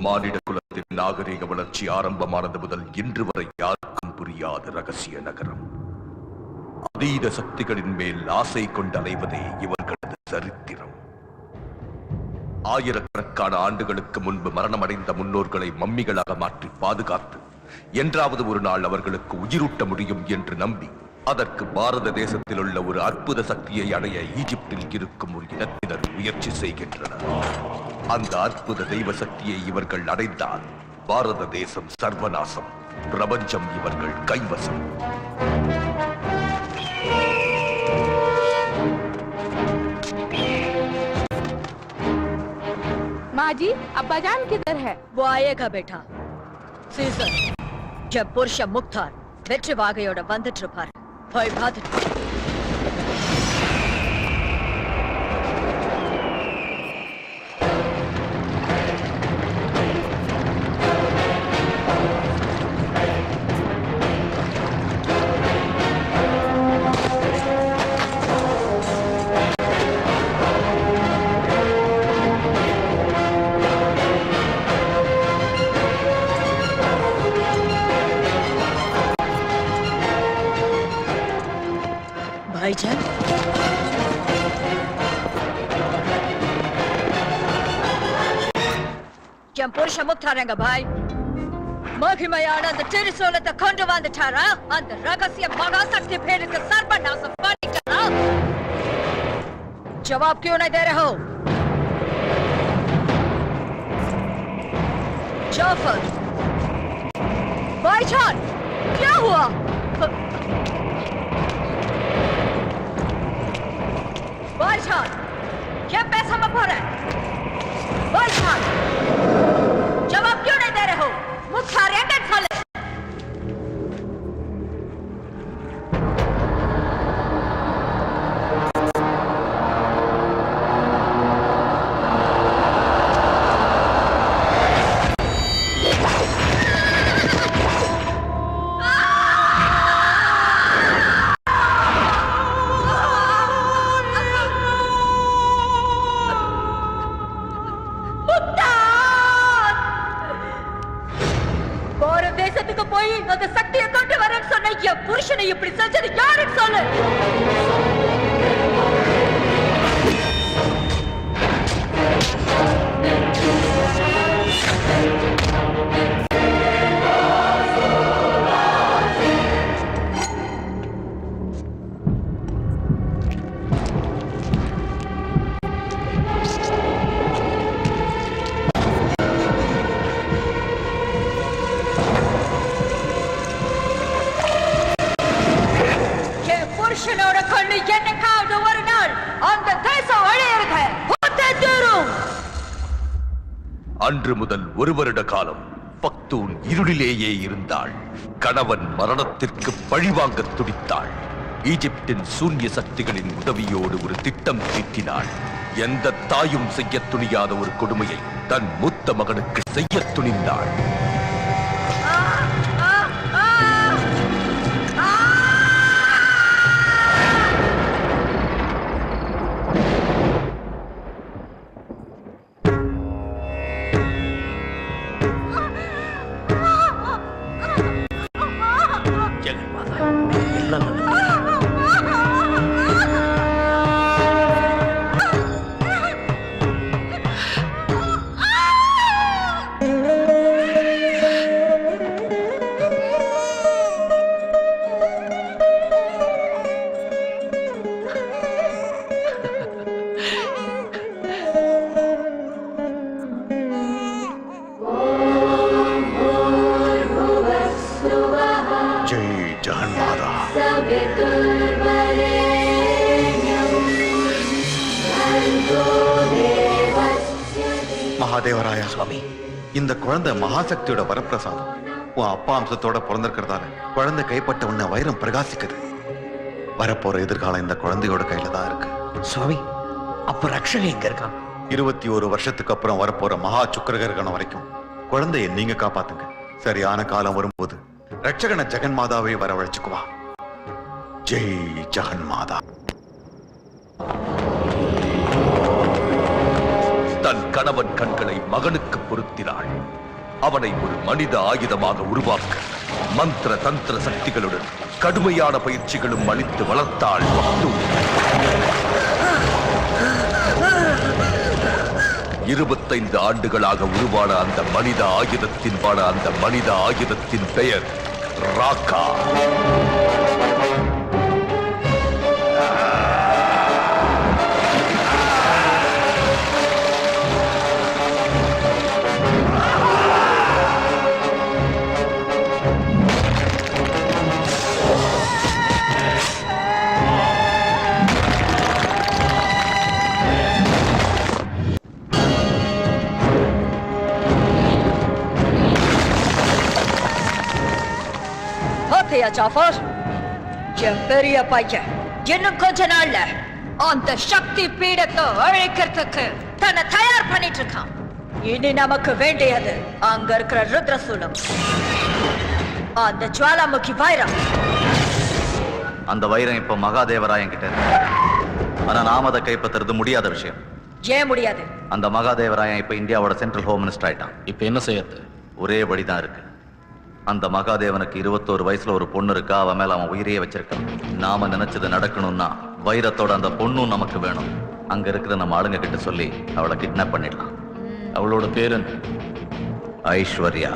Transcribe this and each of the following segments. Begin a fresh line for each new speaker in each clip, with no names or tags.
மானிட குலத்தின் நாகரீக வளர்ச்சி ஆரம்பமானது முதல் இன்று வரை யாருக்கும் புரியாத ரகசிய நகரம். அதீத சக்திகளின் மேல் ஆசை கொண்டு அலைவதே இவர்களது சரித்திரம். ஆயிரக்கணக்கான ஆண்டுகளுக்கு முன்பு மரணமடைந்த முன்னோர்களை மம்மிகளாக மாற்றி பாதுகாத்து என்றாவது ஒரு நாள் அவர்களுக்கு உயிரூட்ட முடியும் என்று நம்பி அதற்கு பாரத தேசத்தில் உள்ள ஒரு அற்புத சக்தியை அடைய ஈஜிப்டில் இருக்கும் ஒரு இனத்தினர் முயற்சி செய்கின்றனர். அந்த அற்புத தெய்வ சக்தியை இவர்கள் அடைந்தால் பாரத தேசம் சர்வநாசம், பிரபஞ்சம் இவர்கள் கைவசம்.
माँ जी, अब्बाजान किधर है?
वो आएगा बेटा. सीजन जब पुरुष मुक्तार வெற்றி வாகையோட வந்துட்டு இருப்பாரு. போய் பார்த்துட்டு भाईजान என் புருஷன் முக்தாரங்க பாய். மகிமையான அந்த திருசோலத்தை கொண்டு வந்துட்டாரா? அந்த ரகசிய மகாசக்தி பேருக்கு சர்வநாசம் பண்ணிட்டாரா? जवाब क्यों नहीं दे रहे हो? जाफर भाईजान क्या हुआ? भाईजान क्या पैसा में भरा है? भाईजान जवाब क्यों नहीं दे रहे हो? मुख्तार एंडेड साले. புருஷனை இப்படி செஞ்சது யாருக்கு சொல்லு?
அன்று முதல் ஒரு வருட காலம் பக்தூன் இருளிலேயே இருந்தாள். கணவன் மரணத்திற்கு பழிவாங்க துடித்தாள். ஈஜிப்டின் சூன்ய சக்திகளின் உதவியோடு ஒரு திட்டம் தீட்டினாள். எந்த தாயும் செய்ய துணியாத ஒரு கொடுமையை தன் மூத்த மகனுக்கு செய்ய துணிந்தாள்.
மகாதேவராயா சுவாமி, இந்த குழந்தை மகாசக்தியோட வரப்பிரசாதம். உன் அப்பா அம்சத்தோட பிறந்திருக்கிறதால குழந்தை கைப்பட்ட உன்ன வைரம் பிரகாசிக்குது. வரப்போற எதிர்காலம் இந்த குழந்தையோட கையில தான் இருக்கு.
சுவாமி, அப்ப ரக்ஷகன் எங்க இருக்கான்?
21 வருஷத்துக்கு அப்புறம் வரப்போற மகா சுக்கிரகரணம் வரைக்கும் குழந்தைய நீங்க காப்பாத்துங்க. சரியான காலம் வரும்போது ரட்சகன ஜெகன்மாதாவை வரவழைச்சுக்குவா. ஜெய் ஜெகன்மாதா.
தன் கணவன் கணவன் கண்களை மகனுக்கு பொருத்தினாள். அவனை ஒரு மனித ஆயுதமாக உருவாக்க மந்திர தந்திர சக்திகளுடன் கடுமையான பயிற்சிகளும் அளித்து வளர்த்தாள் மக்தூம். 25 ஆண்டுகளாக உருவான அந்த மனித ஆயுதத்தின் பெயர் ராக்கா.
பாத்தியா ஜாஃபர், என் பெரிய பையன் இன்னும் கொஞ்ச நாள்ல அந்த சக்தி பீடத்தை அழைக்கிறதுக்கு தன்னை தயார் பண்ணிட்டு இருக்கான். இனி நமக்கு வேண்டியது அங்க இருக்கிற ருத்ரசூலம், அந்த ஜுவாலாமுகி வைரம்.
அந்த வைரம் இப்ப மகாதேவராயன் கிட்ட இருக்கு. ஆனா நாம அதை கைப்பற்றுறது முடியாத விஷயம்.
ஏன் முடியாது?
அந்த மகாதேவராயன் இப்ப இந்தியாவோட சென்ட்ரல் ஹோம் மினிஸ்டர் ஆயிட்டான்.
இப்ப என்ன செய்யறது?
ஒரே வழிதான் இருக்கு. அந்த மகாதேவனுக்கு 21 வயசுல ஒரு பொண்ணு இருக்கா. அவன் மேல அவன் உயிரையே வச்சிருக்கான். நாம நினைச்சது நடக்கணும்னா வைரத்தோட அந்த பொண்ணும் நமக்கு வேணும். அங்க இருக்கிற நம்ம ஆளுங்க கிட்ட சொல்லி அவளை கிட்னாப் பண்ணிடலாம்.
அவளோட பேரு என்ன?
Aishwarya.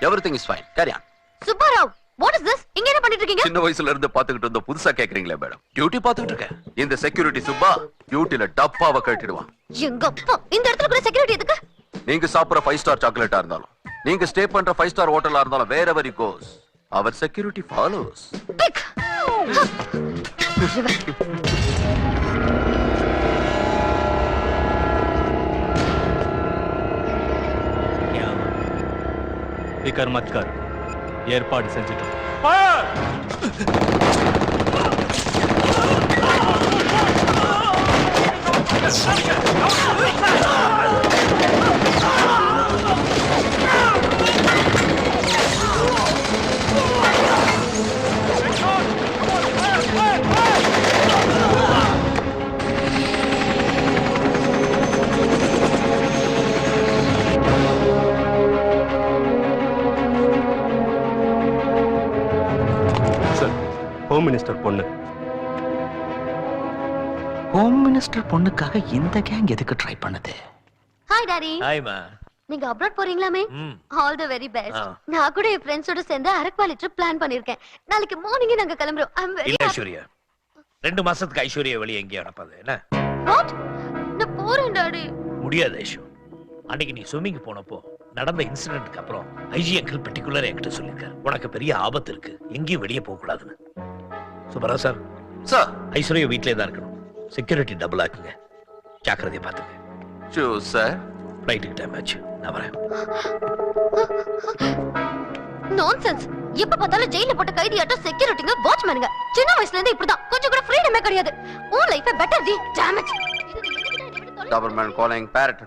Everything is fine. Carry on.
Subba Rao, what is this? இங்க என்ன பண்ணிட்டு இருக்கீங்க?
சின்ன வயசுல இருந்து பாத்துக்கிட்டு இருந்த புதுசா கேக்குறீங்களே மேடம்.
டியூட்டி பாத்துக்கிட்டு இருக்கேன்.
இந்த செக்யூரிட்டி சுப்பா டியூட்டில டப்பாவை கட்டிடுவான்.
எங்க அப்பா இந்த இடத்துல கூட செக்யூரிட்டி எதுக்கு?
நீங்க சாப்பிடுற 5 ஸ்டார் சாக்லேட்டா இருந்தாலும், நீங்க ஸ்டே பண்ற 5 ஸ்டார் ஹோட்டலா இருந்தாலும், wherever he goes, our security follows.
பிக்.
फिकर मत कर, ஏற்பாடு செஞ்சுட்டோம். ஹோம் மினிஸ்டர் பொண்ணு.
ஹோம் மினிஸ்டர் பொண்ணுக்காக இந்த கேங் எதுக்கு ட்ரை பண்ணுது?
Hi daddy.
ஹாய்மா.
நீங்க அப்ராட் போறீங்களாமே? All the very best. நான் கூட என் ஃப்ரெண்ட்ஸோட சேர்ந்து அரக்வாலி ட்ரிப் பிளான் பண்ணிருக்கேன். நாளைக்கு மார்னிங் நாங்க கிளம்புறோம். ஐ அம் வெரி
இல்ல ஐஸ்வர்யா, 2 மாசத்துக்கு ஐஸ்வர்யா வெளிய எங்கேயும் அனுப்பாது என்ன?
வாட்? நான் போறேன் டாடி.
முடியாது ஐஷு. அன்னைக்கு நீ ஸ்விம்மிங் போனப்போ நடந்த இன்சிடென்ட்க்கு அப்புறம் ஐஜி அங்கிள் பர்டிகுலரா என்கிட்ட சொல்லிருக்காரு, உனக்கு பெரிய ஆபத்து இருக்கு, எங்கேயும் வெளியே போக கூடாதுன்னு. சுப்பரா சார்,
சார்
ஐஸ்வர்யா வீட்டிலே தான் இருக்கணும். செக்யூரிட்டி டபுள் ஆக்குங்க, ஜாக்கிரதையா பாத்துங்க.
Sure sir.
ஃப்ளைட்டுக்கு டைம் ஆச்சு, நான் வரேன்.
நான்சென்ஸ். எப்ப பார்த்தாலும் ஜெயில போட்ட கைதியாட்டம் செக்யூரிட்டிங்க வாட்ச்மேனுங்க. சின்ன வயசுல இருந்து இப்படிதான். கொஞ்சம் கூட ஃப்ரீடமே கிடையாது. உன் life better the damage.
Government calling parrot.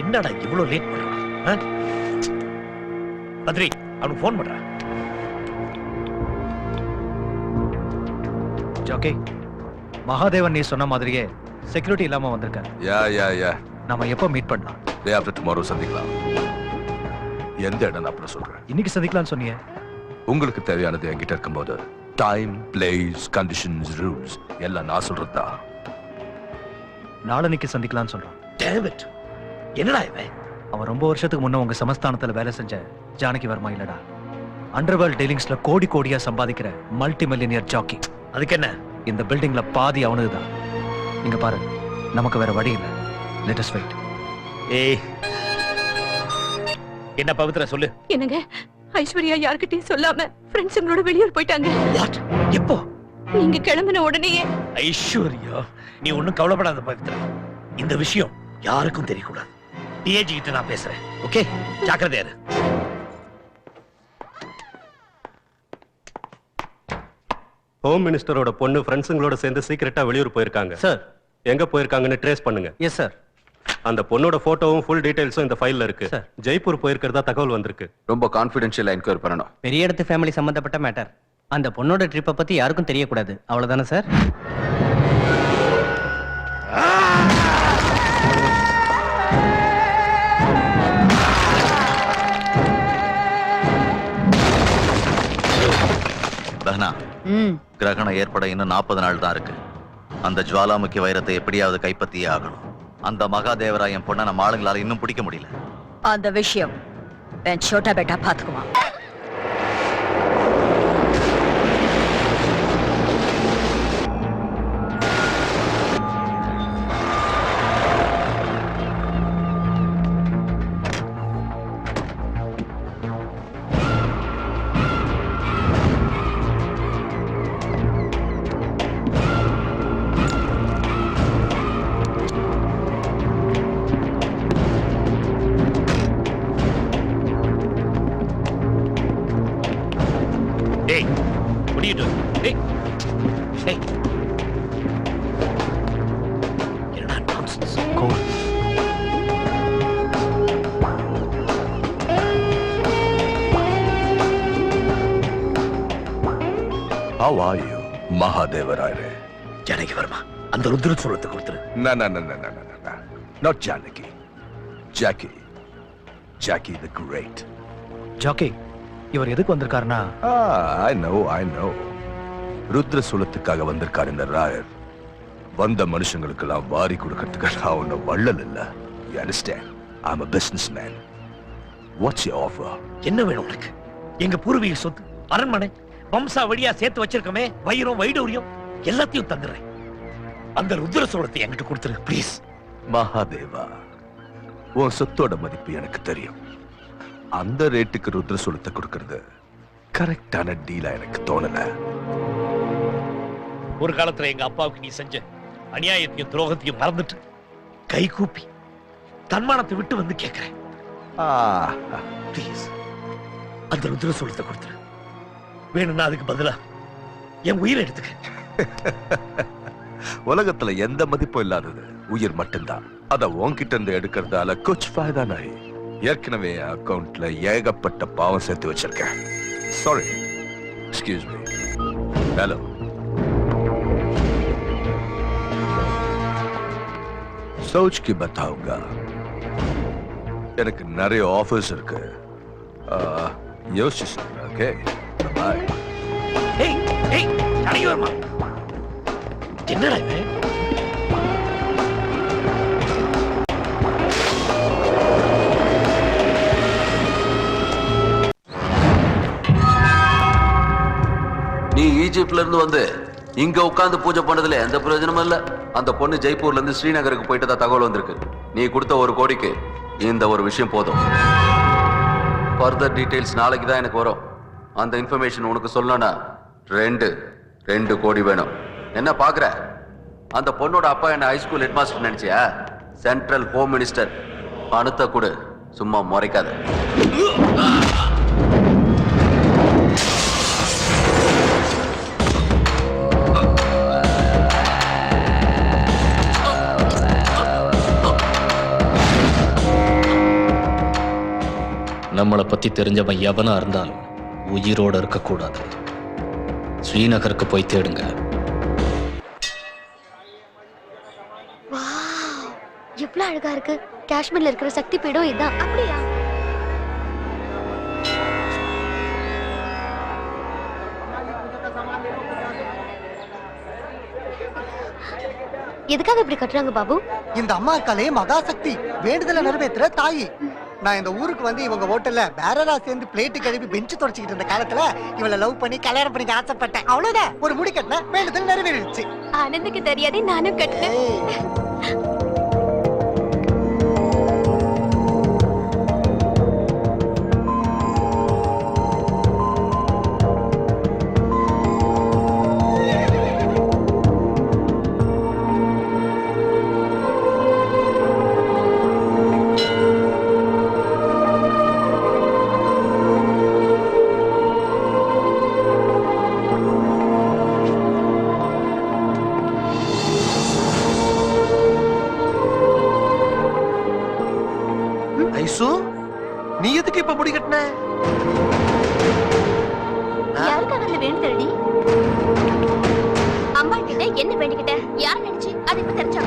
என்னடா இவ்வளவு லேட் பண்றான்? பத்ரி, அவனுக்கு போன் பண்றான்.
ஜோகே, மகாதேவன் நீ சொன்ன மாதிரியே செக்யூரிட்டி இல்லாம வந்திருக்காரு.
யா
நாம எப்போ மீட் பண்ணலாம்?
டே ஆஃப்டர் டுமாரோ சந்திக்கலாம். எந்த இடம் அப்புறம் சொல்றேன்.
இன்னைக்கு சந்திக்கலாம்னு சொன்னீங்க.
உங்களுக்கு தேவையானது என்கிட்ட இருக்கும்போது டைம், பிளேஸ், கண்டிஷன்ஸ், ரூல்ஸ் எல்லாம் நான் சொல்றதா.
நாளன்னைக்கு சந்திக்கலாம்னு சொல்றான்.
Damn it. என்னடா இவன்?
அவன் ரொம்ப வருஷத்துக்கு முன்ன உங்க சமஸ்தானத்துல வேலை செஞ்ச ஜானகி வர்மா இல்லடா. அண்டர்வேர்ல்ட் டீலிங்ஸ்ல கோடி கோடியா சம்பாதிக்கிற மல்டி மில்லியனியர் ஜாக்கி.
அதுக்கு என்ன?
இந்த பில்டிங்ல பாதி அவனுக்குதான். நீங்க பாரு, நமக்கு வேற வழி இல்ல. Let us wait.
ஏய், என்ன பவித்ரா சொல்லு.
என்னங்க,
ஐஸ்வர்யா யார்கிட்டயும் சொல்லாம ஃப்ரெண்ட்ஸுங்களோட வெளியூர் போயிட்டாங்க.
வாட்? எப்போ?
நீங்க கிளம்பின உடனேயே.
ஐஸ்வர்யா, நீ ஒண்ணும் கவலைப்படாத பவித்ரா. இந்த விஷயம் யாருக்கும் தெரியக்கூடாது. டிஏஜி கிட்ட நான் பேசுறேன். ஓகே, ஜாக்கிரதையா இரு.
ஹோம் மினிஸ்டரோட பொண்ணு ஃப்ரெண்ட்ஸுங்களோட சேர்ந்து சீக்கிரட்டா வெளியூர் போயிருக்காங்க
சார்.
எங்க போயிருக்காங்கன்னு ட்ரேஸ் பண்ணுங்க.
Yes sir.
அந்த பொண்ணோட போட்டோவும் ஃபுல் டீடைல்ஸும் இந்த ஃபைல்ல இருக்கு.
சார்.
ஜெய்ப்பூர் போயிருக்கிறதா தகவல் வந்திருக்கு.
ரொம்ப கான்ஃபிடென்ஷியலா என்கொயரி பண்ணணும்.
பெரிய இடத்து ஃபேமிலி சம்பந்தப்பட்ட மேட்டர். அந்த பொண்ணோட ட்ரிப்பை பத்தி யாருக்கும் தெரியக்கூடாது. அவ்வளவுதானே சார்?
பஹனா, கிரகணம் ஏற்பட இன்னும் 40 நாள் தான் இருக்கு. அந்த ஜுவாலாமுக்கி வைரத்தை எப்படியாவது கைப்பற்றியே ஆகணும். அந்த மகாதேவராயன் பொண்ணை நம்ம ஆளுங்களால இன்னும் பிடிக்க முடியல.
அந்த விஷயம் என் சோட்டா பேட்டா பாத்துக்குவான்.
Hey, what are you doing? Hey, hey. You're not nonsense.
Cool.
How are you, மகாதேவராயரே?
Janaki Verma, அந்த ருத்ர சூலத்தை கொடுத்துரு.
No. Not Janaki. Jackie. Jackie the Great.
Jackie, இவர் எதுக்கு வந்திருக்காருன்னா?
I know. ருத்ர சூலத்துக்காக வந்திருக்கார் இந்த ராயர். வந்த மனுஷங்களுக்கெல்லாம் வாரி கொடுக்கறதுக்கு நான் ஒன்னும் வள்ளல் இல்ல. You understand? I'm a businessman. What's your offer?
என்ன வேணும் உனக்கு? எங்க பூர்வீக சொத்து, அரண்மனை, வம்சா வழியா சேர்த்து வச்சிருக்கமே, வைரம் வைடூரியம் எல்லாத்தையும் தந்துடுறேன். அந்த ருத்ர சூலத்தை என்கிட்ட கொடுத்துரு ப்ளீஸ்.
மகாதேவா, உன் சொத்தோட மதிப்பு எனக்கு தெரியும். அந்த ரேட்டுக்கு ருத்ர சூலத்தை கொடுக்கறது கரெக்டான டீலா எனக்கு தோணல.
ஒரு காலத்துல எங்க அப்பாவுக்கு நீ செஞ்ச அநியாயத்தையும் துரோகத்தையும் மறந்துட்டு கை கூப்பி தன்மானத்தை விட்டு வந்து கேட்கிறேன். ப்ளீஸ், அந்த ருத்ர சூலத்தை கொடுத்துரு. வேணும்னா அதுக்கு பதிலா என் உயிரை எடுத்துக்க.
உலகத்துல எந்த மதிப்பும் இல்லாதது உயிர் மட்டும்தான். அத உன்கிட்ட இருந்து எடுக்கிறதால குச் ஃபாயதா நஹி. ஏற்கனவே அக்கவுண்ட்ல ஏகப்பட்ட பாவம் சேர்த்து வச்சிருக்கேன். Sorry, excuse me. ஹலோ, सोच के बताऊंगा. எனக்கு நிறைய ஆஃபர்ஸ் இருக்கு. யோசிச்சு சொல்றேன். ஓகே, பாய்.
ஏய் ஏய், ஜானகி வர்மா, என்னடா இது?
நீ ஈஜிப்ட்ல இருந்து வந்து இங்க உட்கார்ந்து பூஜை பண்ணதுல எந்த பிரயோஜனமும் இல்ல. அந்த பொண்ணு ஜெய்ப்பூர்ல இருந்து ஸ்ரீநகருக்கு போயிட்டதா தகவல் வந்திருக்கு. நீ கொடுத்த 1 கோடிக்கு இந்த ஒரு விஷயம் போதும். ஃபர்தர் டீடைல்ஸ் நாளைக்கு தான் எனக்கு வரும். அந்த இன்ஃபர்மேஷன் உனக்கு சொல்லணும்னா 2 கோடி வேணும். என்ன பாக்குற? அந்த பொண்ணோட அப்பா என்ன ஹைஸ்கூல் ஹெட்மாஸ்டர் நினைச்சியா? Central home minister. பணத்தை கொடு, சும்மா முறைக்காத.
நம்மளை பத்தி தெரிஞ்சவன் எவனா இருந்தாலும் உயிரோட இருக்கக்கூடாது. ஸ்ரீநகருக்கு போய் தேடுங்க.
எவ்வளவு அழகா இருக்கு. காஷ்மீர்ல இருக்கிற சக்தி பீடம் இதான். அப்படியா? எதுக்காக இப்படி கட்டுறாங்க பாபு?
இந்த அம்மா இருக்காலே மகாசக்தி, வேண்டுதலை நிறைவேற்றுற தாயி. நான் இந்த ஊருக்கு வந்து இவங்க ஹோட்டல்ல பேரரா சேர்ந்து பிளேட்டு கழுவி பெஞ்சு தொடச்சிக்கிட்டு இருந்த காலத்துல இவளை லவ் பண்ணி கல்யாணம் பண்ணிக்க ஆசைப்பட்டேன். அவ்வளவுதான், ஒரு முடி கட்டின, வேண்டுதல் நிறைவேறிடுச்சு.
ஆனந்துக்கு தெரியாதே, நானும் கட்டினேன்.
எதுக்கு இப்ப முடி கட்டின?
யாருக்காக அந்த வேணும் தேடி அம்மா கிட்ட என்ன வேண்டிக்கிட்ட யார் நினைச்சு அது இப்ப தெரிஞ்சா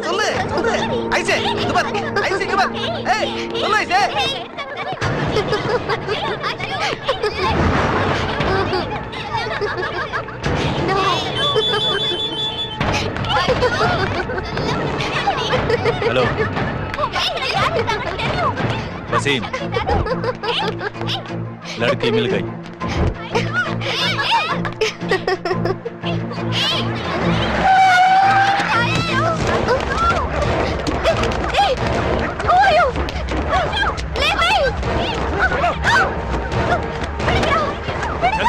சொல்லு சொல்லு ஐசே இங்க பாரு ஐசே இங்க பாரு ஏய் சொல்லு ஐசே
हेलो वसीम लड़की मिल गई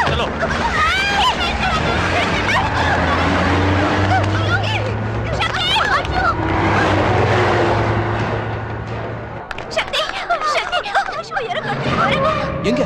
चलो
எங்க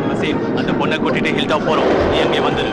வசீம் அந்த பொண்ணை கூட்டிட்டு ஹில் டாப் போறோம் நீ அங்கே வந்துரு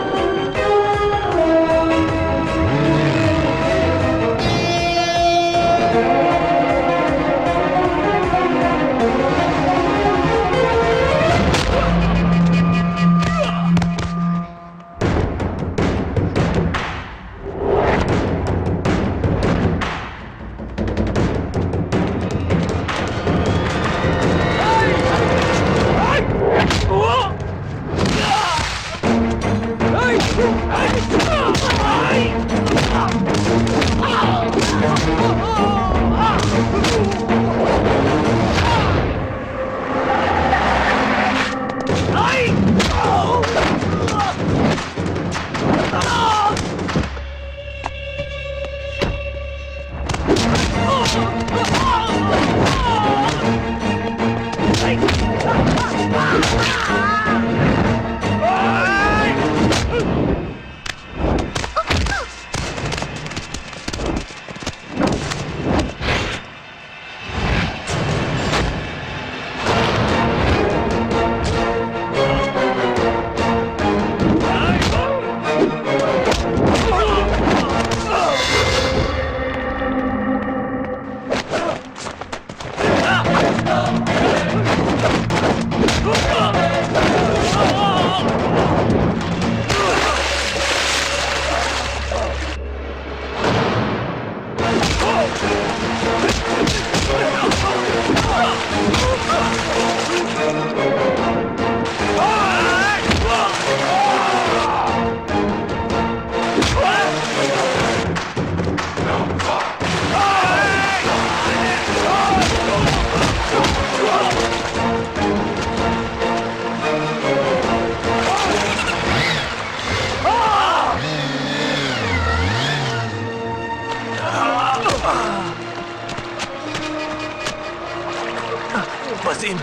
வசீம்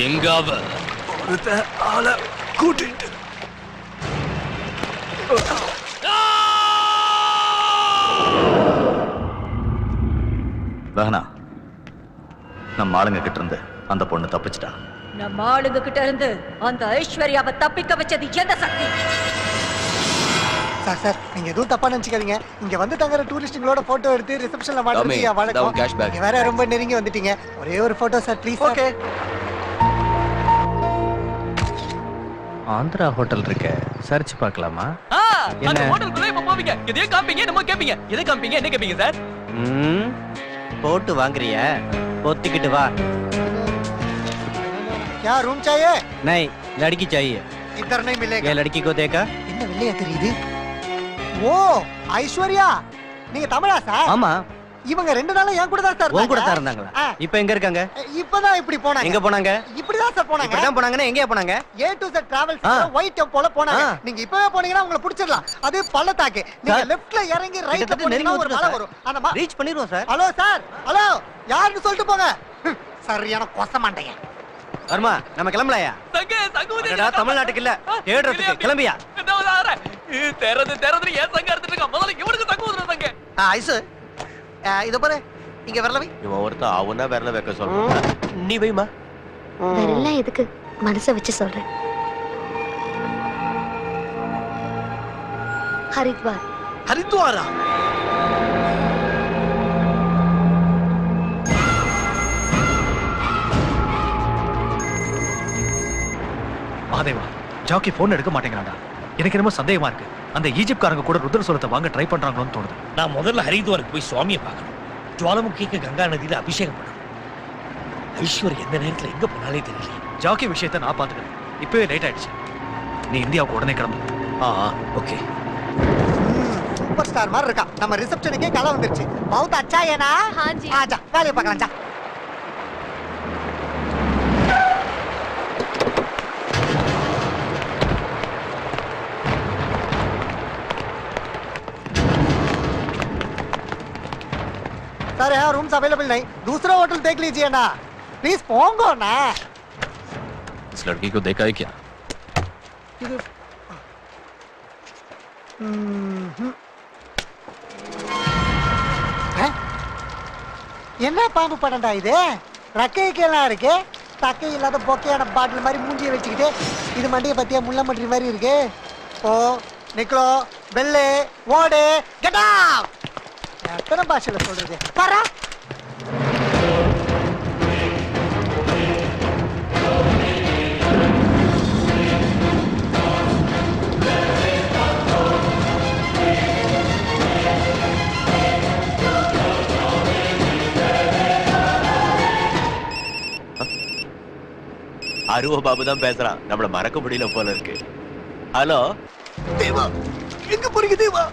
எங்க அவ
ஒருத்த ஆளை கூட்டிட்டு
வேணா நம்ம ஆளுங்க கிட்ட இருந்து அந்த பொண்ணு தப்பிச்சிட்டா
நம்ம ஆளுங்க கிட்ட இருந்து அந்த ஐஸ்வர்யாவை தப்பிக்க வச்சது எந்த சக்தி?
சார் சார் நீங்க எதுவும் தப்பா நினைச்சுக்காதீங்க. இங்க வந்து தங்குற டூரிஸ்டுங்களோட போட்டோ எடுத்து ரிசப்ஷன்ல மாட்டுறது
Tommy,
வழக்கம்.
cash bag.
நீங்க வேற ரொம்ப நெருங்கி வந்துட்டீங்க. ஒரே ஒரு photo sir please.
Okay
Andhra hotel இருக்க சர்ச் பார்க்கலாமா?
அந்த ஹோட்டலுக்குள்ள இப்ப போவீங்க எதையோ காமிப்பீங்க என்னமோ கேப்பீங்க எதை காமிப்பீங்க என்ன கேப்பீங்க சார்?
போட்டு வாங்குறியா? பொத்திக்கிட்டு வா.
क्या रूम चाहिए?
नहीं लड़की चाहिए.
इधर नहीं मिलेगा.
ये लड़की को देखा?
என்ன வெள்ளையா தெரியுது? ஓ ஐஸ்வர்யா நீங்க தமிழா சார்?
ஆமா.
இவங்க 2 நாளா என் கூட தான் சார்
உன் கூட தான் இருந்தாங்களா? இப்போ எங்க இருக்காங்க?
இப்பதான் இப்படி போனாங்க.
எங்க போனாங்க?
இப்படிதான் சார் போனாங்க.
இப்படிதான் போனாங்கனா எங்க போனாங்க?
A to Z travels white டெம்போல போனாங்க. நீங்க இப்பவே போனீங்கன்னா உங்களை பிடிச்சிடலாம். அது பள்ளத்தாக்கு. நீங்க லெஃப்ட்ல இறங்கி ரைட்ல போனீங்கன்னா ஒரு மலை வரும். அந்த
ரீச் பண்ணிடுவோம் சார்.
ஹலோ சார், ஹலோ யாருன்னு சொல்லிட்டு போங்க. சரியான கொச மாட்டேங்க.
வர்மா, நம்ம கிளம்பலையா? அடடா, தமிழ்நாட்டுக்கு இல்ல தேடுறதுக்கு கிளம்பியா?
தெரது ஏன் சங்க எடுத்துட்டு இருக்க? முதல்ல இவனுக்கு தங்க ஊதுற சங்க.
ஐசு இத பாரு, இங்க வரல வை.
இவன் ஒருத்த அவனா விரல வைக்க சொல்றான்.
நீ வைமா.
வேறெல்லாம் எதுக்கு, மனசை வச்சு சொல்றேன். ஹரித்வார்.
ஹரித்வாரா?
மாதேவா, ஜாக்கி போன் எடுக்க மாட்டேங்கிறான்டா. எனக்கு என்னமோ சந்தேகமா இருக்கு. அந்த ஈஜிப்ட்காரங்க கூட ருத்ர சோளத்தை வாங்க ட்ரை பண்றாங்களோன்னு தோணுது.
நான் முதல்ல ஹரித்வாருக்கு போய் சுவாமியை பார்க்கணும். ஜுவாலமுகிக்கு கங்கா நதியில அபிஷேகம் பண்ணணும். ஐஸ்வர் எந்த நேரத்துல எங்க போனாலே தெரியல.
ஜாக்கி விஷயத்தை நான் பாத்துக்கிறேன். இப்பவே லேட் ஆயிடுச்சு. நீ இந்தியாவுக்கு உடனே கிளம்பு.
ஓகே.
சூப்பர் ஸ்டார் மாதிரி இருக்கா. நம்ம ரிசப்ஷனுக்கே கலை வந்துருச்சு. बहुत अच्छा है ना?
हाँ जी.
ஆஜா, வேலைய பார்க்கலாம். ஜா. सर यहाँ रूम्स अवेलेबल नहीं, दूसरा होटल देख लीजिए ना प्लीज. पोंगो ना.
इस लड़की को देखा है क्या?
என்ன பாம்பு படம்டா இது? ரக்கைக்கு எல்லாம் இருக்கு. தக்கை இல்லாத பொக்கையான பாட்டில் மாதிரி மூஞ்சியை வச்சுக்கிட்டு இது மண்டியை பத்தியா முள்ள மட்டி மாதிரி இருக்கு. ஓ நிக்கலோ பெல்லு ஓடு கெட் அவுட். எத்தனை பாஷையில சொல்றது பாரா.
அருவ பாபு தான் பேசுறான். நம்மள மறக்க முடியல போல இருக்கு. ஹலோ
தேவா, எங்க போறீங்க தேவா?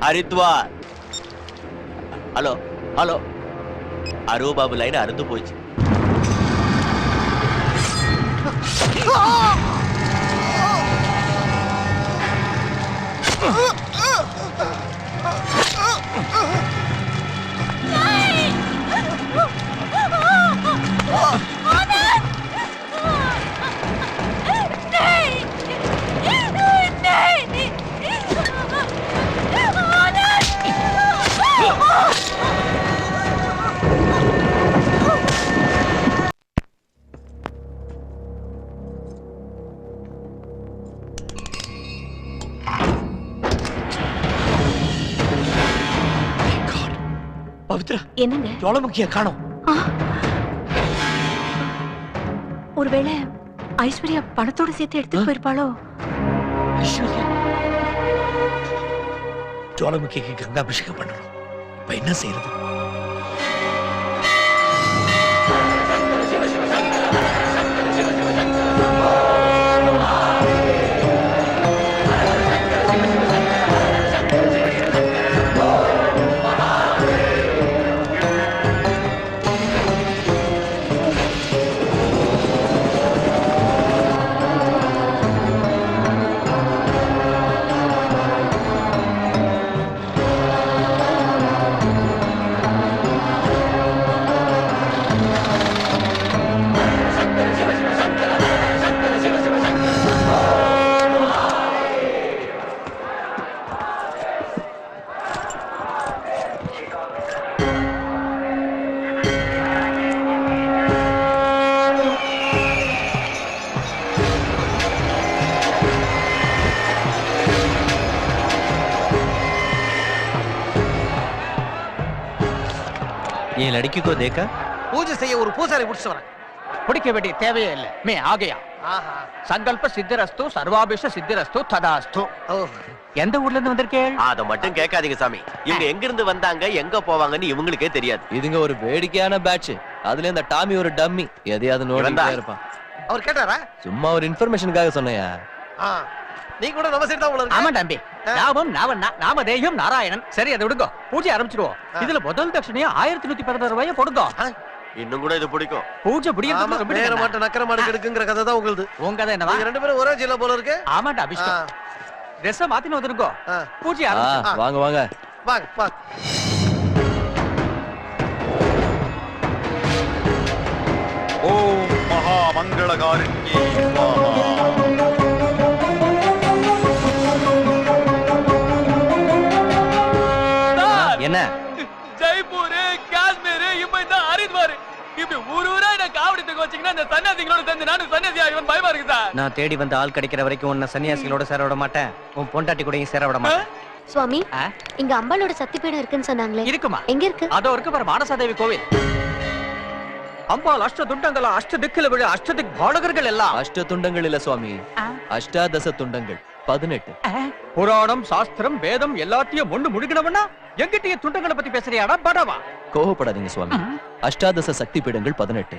ஹரித்வார். ஹலோ ஹலோ, அருவ பாபு லைன் அறுந்து போச்சு.
பவித்ரா,
என்னங்க?
ஜுவாலமுகியை காணோம்.
ஒருவேளை ஐஸ்வர்யா பணத்தோட சேர்த்து எடுத்துட்டு போயிருப்பாளோ?
ஐஸ்வர்யா, ஜுவாலமுகிக்கு கங்கா அபிஷேகம் பண்ணணும். இப்ப என்ன செய்யறது?
ये लड़की को देखा?
பூஜை செய்ய ஒரு பூசாரி புடிச்சு வரேன்.
பிடிக்க வேண்டிய தேவையே இல்லை. மே ஆகையா சங்கல்ப சித்திரஸ்து சர்வாபிஷ சித்திரஸ்து ததாஸ்து. எந்த ஊர்ல இருந்து வந்திருக்கேன்?
அத மட்டும் கேட்காதீங்க சாமி. இவங்க எங்க இருந்து வந்தாங்க, எங்க போவாங்கன்னு இவங்களுக்கே தெரியாது.
இதுங்க ஒரு வேடிக்கையான பேட்ச். அதுல இந்த டாமி ஒரு டம்மி. எதையாவது நோண்டிட்டே இருப்பான்.
அவர் கேட்டாரா?
சும்மா ஒரு இன்ஃபர்மேஷனுக்காக சொன்னையா?
நீ கூட நம்ம சைடு தான் உள்ள
ஆமா தம்பி. நாமம் நாமதேயம் நாராயணன். சரி அதை விடுங்க, பூஜை ஆரம்பிச்சிடுவோம். இதுல முதல் தட்சணையா 1116 ரூபாயை கொடுங்க.
இன்னும் கூட இது பிடிக்கும்.
பூஜை பிடிக்கிறது ரொம்ப
நேர மாட்ட நக்கர மாட்ட கெடுக்குங்கற கதை தான் உங்களுக்கு.
உங்க கதை என்னவா?
நீங்க ரெண்டு பேரும் ஒரே ஜில்ல போல இருக்கு.
ஆமாடா அபிஷேக். ட்ரெஸ் மாத்தின வந்துருங்க. பூஜை ஆரம்பிச்சு.
வாங்க வாங்க
வாங்க வாங்க.
ஓம் மகா மங்களகாரிண்யே ஸ்வாஹா.
என்ன
ஜெய்ப்பூர் காஷ்மீர் இப்ப இந்த ஹரித்வார் இப்படி ஊரா என்ன காவடித்துக்கு வச்சீங்கன்னா இந்த சன்னியாசிகளோட சேர்ந்து நானும் சன்னியாசி ஆகிவன் பயமா இருக்கு சார்.
நான் தேடி வந்த ஆள் கிடைக்கிற வரைக்கும் உன்னை சன்னியாசிகளோட சேர விட மாட்டேன். உன் பொண்டாட்டி கூடயும் சேர விட மாட்டேன்.
சுவாமி, இங்க அம்பாளோட சக்தி பீடம் இருக்குன்னு சொன்னாங்களே,
இருக்குமா?
எங்க இருக்கு?
அதோ இருக்கு பாரு, மானசாதேவி கோவில். அம்பாள் அஷ்ட துண்டங்கள அஷ்ட திக்கில விழ அஷ்டதிக் பாலகர்கள் எல்லாம்.
அஷ்ட துண்டங்கள் இல்ல சுவாமி, அஷ்டாதச துண்டங்கள் 18.
புராணம் சாஸ்திரம் வேதம் எல்லாத்தையும் ஒண்ணு முழுகினவனா எங்கிட்டயே துண்டங்களை பத்தி பேசுறியாடா படவா?
கோவப்படாதீங்க சுவாமி. அஷ்டாதச சக்தி பீடங்கள் 18,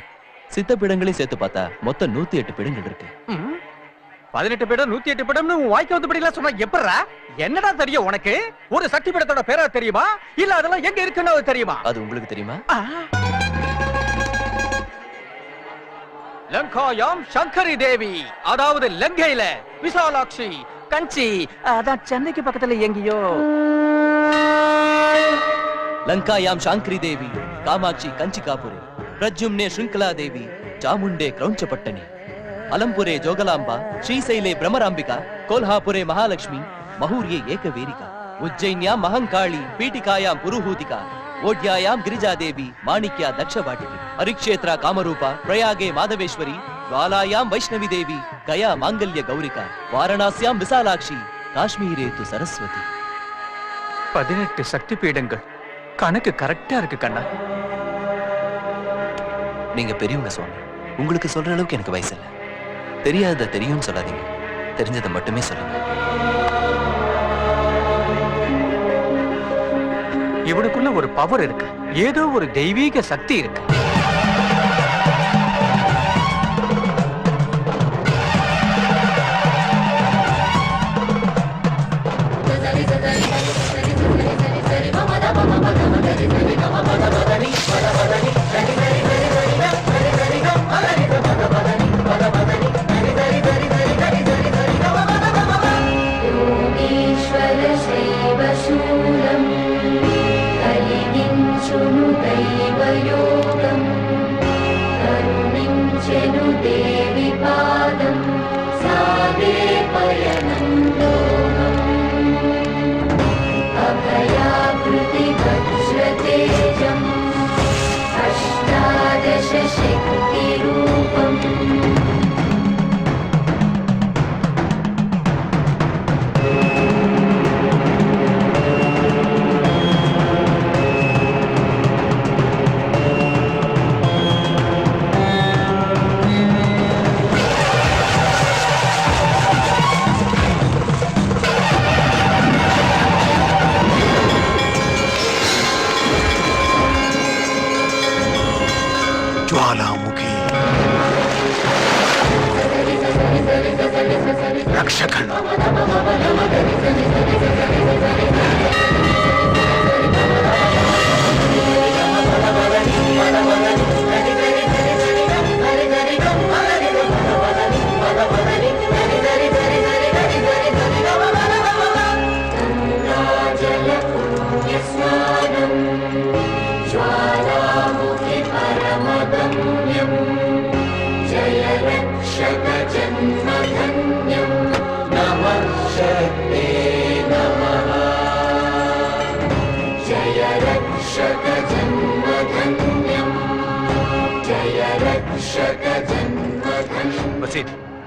சித்த பீடங்களையும் சேர்த்து பார்த்தா மொத்தம் 108 பீடங்கள் இருக்கு.
18 பீடம் 108 பீடம்னு வாய்க்கு வந்தபடிலாம் சொன்னா எப்பறா? என்னடா தெரியும் உனக்கு? ஒரு சக்தி பீடத்தோட பேரா தெரியுமா? இல்ல அதெல்லாம் எங்க இருக்குன்னு தெரியுமா?
அது உங்களுக்கு தெரியுமா?
லங்காயாம் சங்கரி தேவி, அதாவது லங்கையில விசாலாட்சி கஞ்சி, அதான் சென்னைக்கு பக்கத்துல எங்கேயோ.
லங்காயாம் சாங்கரி தேவி, காமாட்சி கஞ்சிகாபுரே, பிரஜும்னே ஸ்ருங்கலா தேவி, சாமுண்டே கிரௌஞ்சப்பட்டனி, அலம்புரே ஜோகலாம்பா, ஸ்ரீசைலே பிரமராம்பிகா, கோல்ஹாபுரே மகாலட்சுமி, மஹூர்யே ஏகவேரிகா, உஜ்ஜைன்யாம் மஹங்காளி, பீட்டிகாயாம் புருஹூதிகா, ஓட்யாயாம் கிரிஜா தேவி, மாணிக்யா தக்ஷவாட்டிகி, ஹரிக்ஷேத்ரா காமரூபா, பிரயாகே மாதவேஸ்வரி, ஜ்வாலாயாம் வைஷ்ணவி தேவி, கயா மாங்கல்ய கௌரிகா, வாரணாசியாம் விசாலாட்சி, காஷ்மீரே து சரஸ்வதி.
18 சக்தி பீடங்கள். கணக்கு கரெக்டா இருக்கு கண்ணா.
நீங்க பெரியவங்க சுவாமி, உங்களுக்கு சொல்ற அளவுக்கு எனக்கு வயசு இல்ல. தெரியாதத தெரியும்னு சொல்லாதீங்க, தெரிஞ்சதை மட்டுமே சொல்லுங்க.
இவனுக்குள்ள ஒரு பவர் இருக்கு, ஏதோ ஒரு தெய்வீக சக்தி இருக்கு.
ज्वालामुखी रक्षकन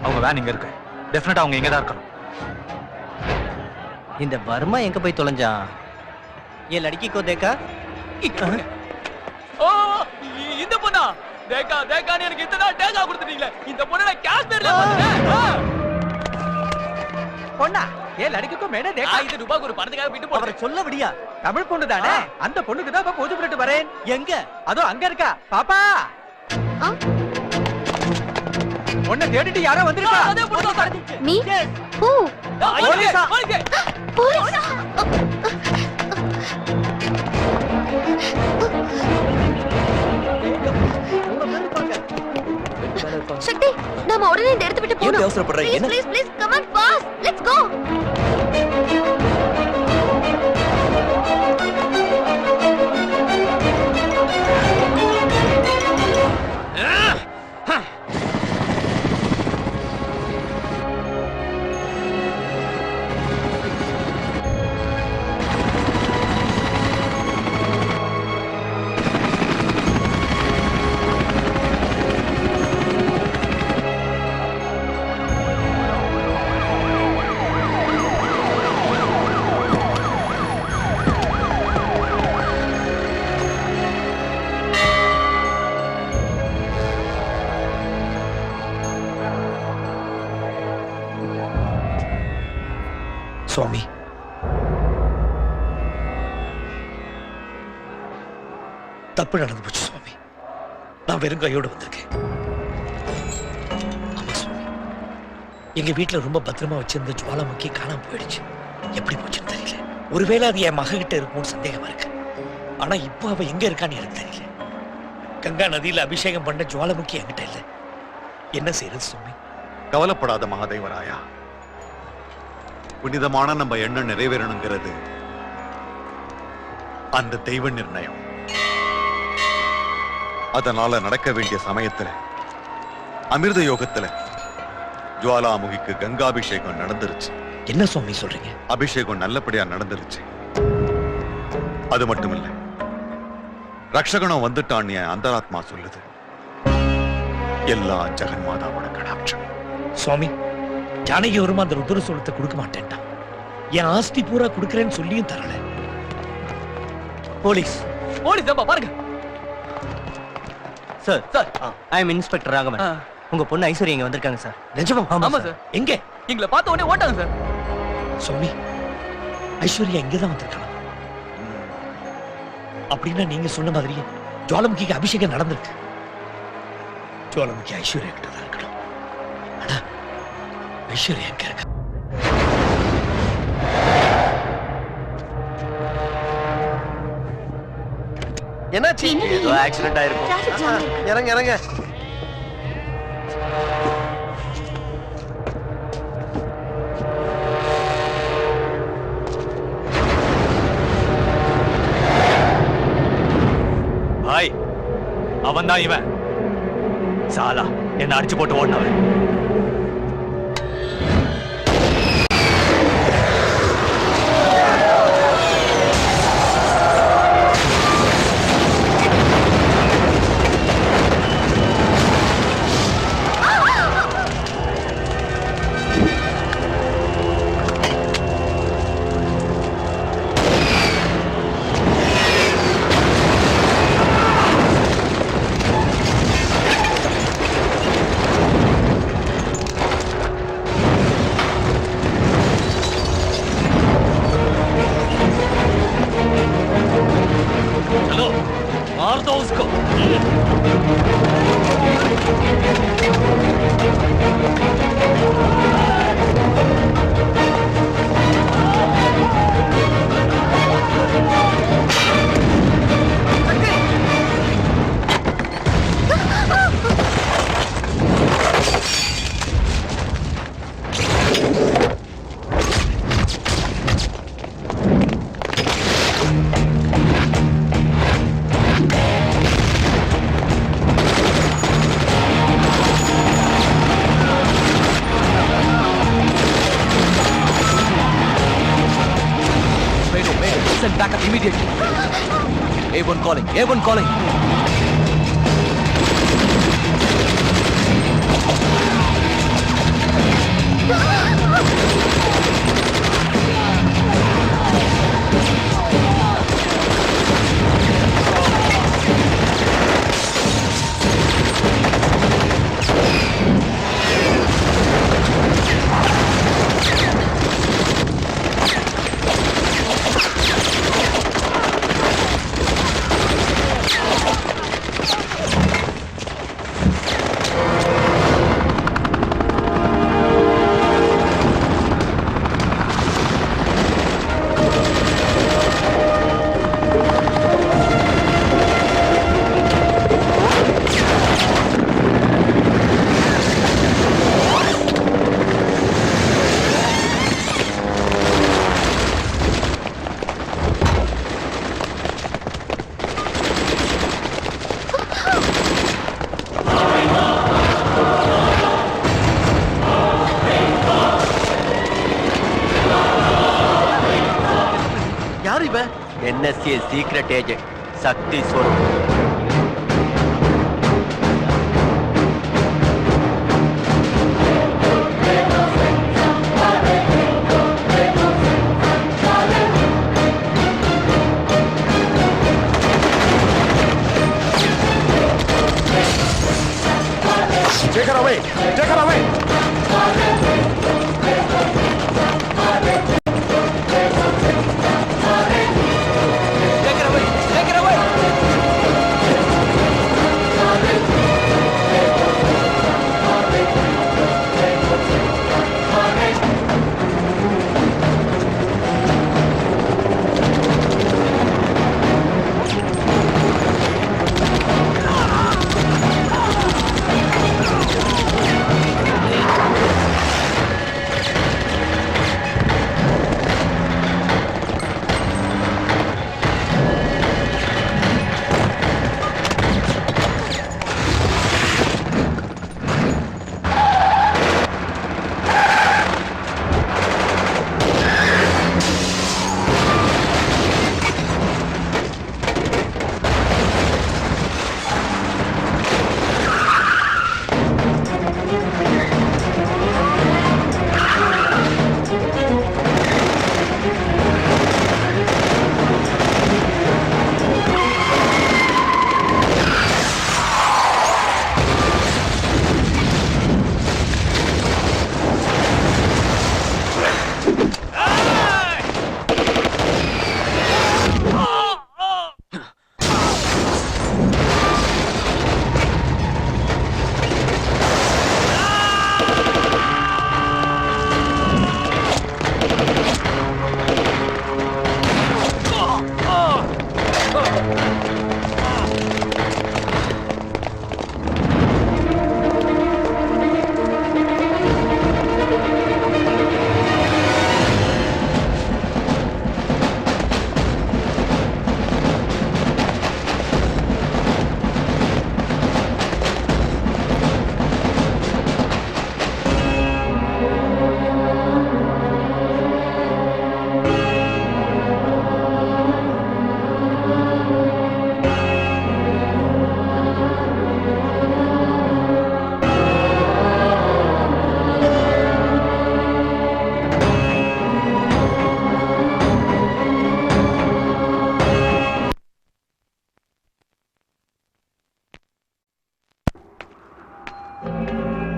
அவங்க வேன் இங்க இருக்கு. டெஃபினட்டா அவங்க இங்க தான் இருக்கணும்.
இந்த வர்மா எங்க போய் தொலைஞ்சான்? ये लड़की को देखा?
ஓ இந்த பொண்ணா? தேக்கா தேக்கான்னு எனக்கு இத்தனை டேகா கொடுத்துட்டீங்களே. இந்த பொண்ணை நான் காஷ்மீர்ல பார்த்தேன்.
பொண்ணா? ஏ லड़की மேடே देखा?
5 ரூபாய்க்கு ஒரு பணத்துக்காக விட்டு போறேன்.
அவரை சொல்ல விடியா?
தமிழ் பொண்ணு தானே? அந்த பொண்ணுக்கு தான் பூஜை பண்ணிட்டு வரேன்.
எங்க?
அதோ அங்க இருக்கா. பாப்பா உன்னை தேடிட்டு யாரோ வந்திருக்கா.
நீ? சக்தி நாம உடனே இந்த இடத்தை விட்டு போகணும்.
அவசரப்படுற? என்ன?
Please please come on fast. Let's go.
Swami, தப்பு நடந்து போச்சு சுவாமி. நான் வெறும் கையோடு வந்திருக்கேன். ஆமா சுவாமி, எங்க வீட்டுல ரொம்ப பத்திரமா வச்சிருந்த ஜுவாலாமுக்கி காணாம போயிடுச்சு. எப்படி போச்சுன்னு தெரியல. ஒருவேளை அது என் மகிட்ட இருக்கும்னு சந்தேகமா இருக்கு. ஆனா இப்போ அவ எங்க இருக்கான்னு எனக்கு தெரியல. கங்கா நதியில அபிஷேகம் பண்ண ஜுவாலாமுக்கி என்கிட்ட இல்ல. என்ன செய்யறது சுவாமி?
கவலைப்படாத மகாதேவராயா, புனிதமான நம்ம எண்ணம் நிறைவேறணுங்கிறது அந்த தெய்வ நிர்ணயம். அதனால நடக்க வேண்டிய சமயத்துல அமிர்த யோகத்துல ஜுவாலாமுகிக்கு கங்காபிஷேகம் நடந்துருச்சு.
என்ன சுவாமி சொல்றீங்க?
அபிஷேகம் நல்லபடியா நடந்துருச்சு. அது மட்டும் இல்ல, ரக்ஷகணம் வந்துட்டான்னு என் அந்தராத்மா சொல்லுது. எல்லா ஜெகன்மாதாவோட கடாட்சம்.
சுவாமி, ஜானகி வருமா அந்த ருத்ர சோளத்தை கொடுக்க மாட்டேன்டா. என் ஆஸ்தி பூரா கொடுக்கறேன்னு சொல்லியும் தரல. போலீஸ்
போலீஸ் பாருங்க
sir. Sir, I am inspector Raghavan. உங்க பொண்ணு ஐஸ்வர்யா இங்க வந்திருக்காங்க சார்.
நிஜமா?
ஆமா சார்.
எங்க?
எங்களை பார்த்த உடனே ஓட்டாங்க சார்.
சுவாமி, ஐஸ்வர்யா இங்கதான் வந்திருக்கலாம். அப்படின்னா நீங்க சொன்ன மாதிரியே ஜுவாலாமுகிக்கு அபிஷேகம் நடந்திருக்கு. ஜுவாலாமுகி ஐஸ்வர்யா கிட்ட தான் இருக்கணும். ஆனா ஐஸ்வர்யா எங்க இருக்கா?
என்னாச்சு?
ஏதோ
ஆக்சிடென்ட் ஆயிருக்கும். இறங்க இறங்க.
பாய், அவன் தான் இவன். சாலா என்ன அடிச்சு போட்டு ஓடினவன்.
Send backup immediately. A1 calling. A1 calling.
NSA secret agent Shakti Swaroop.
Take her away! Take her away!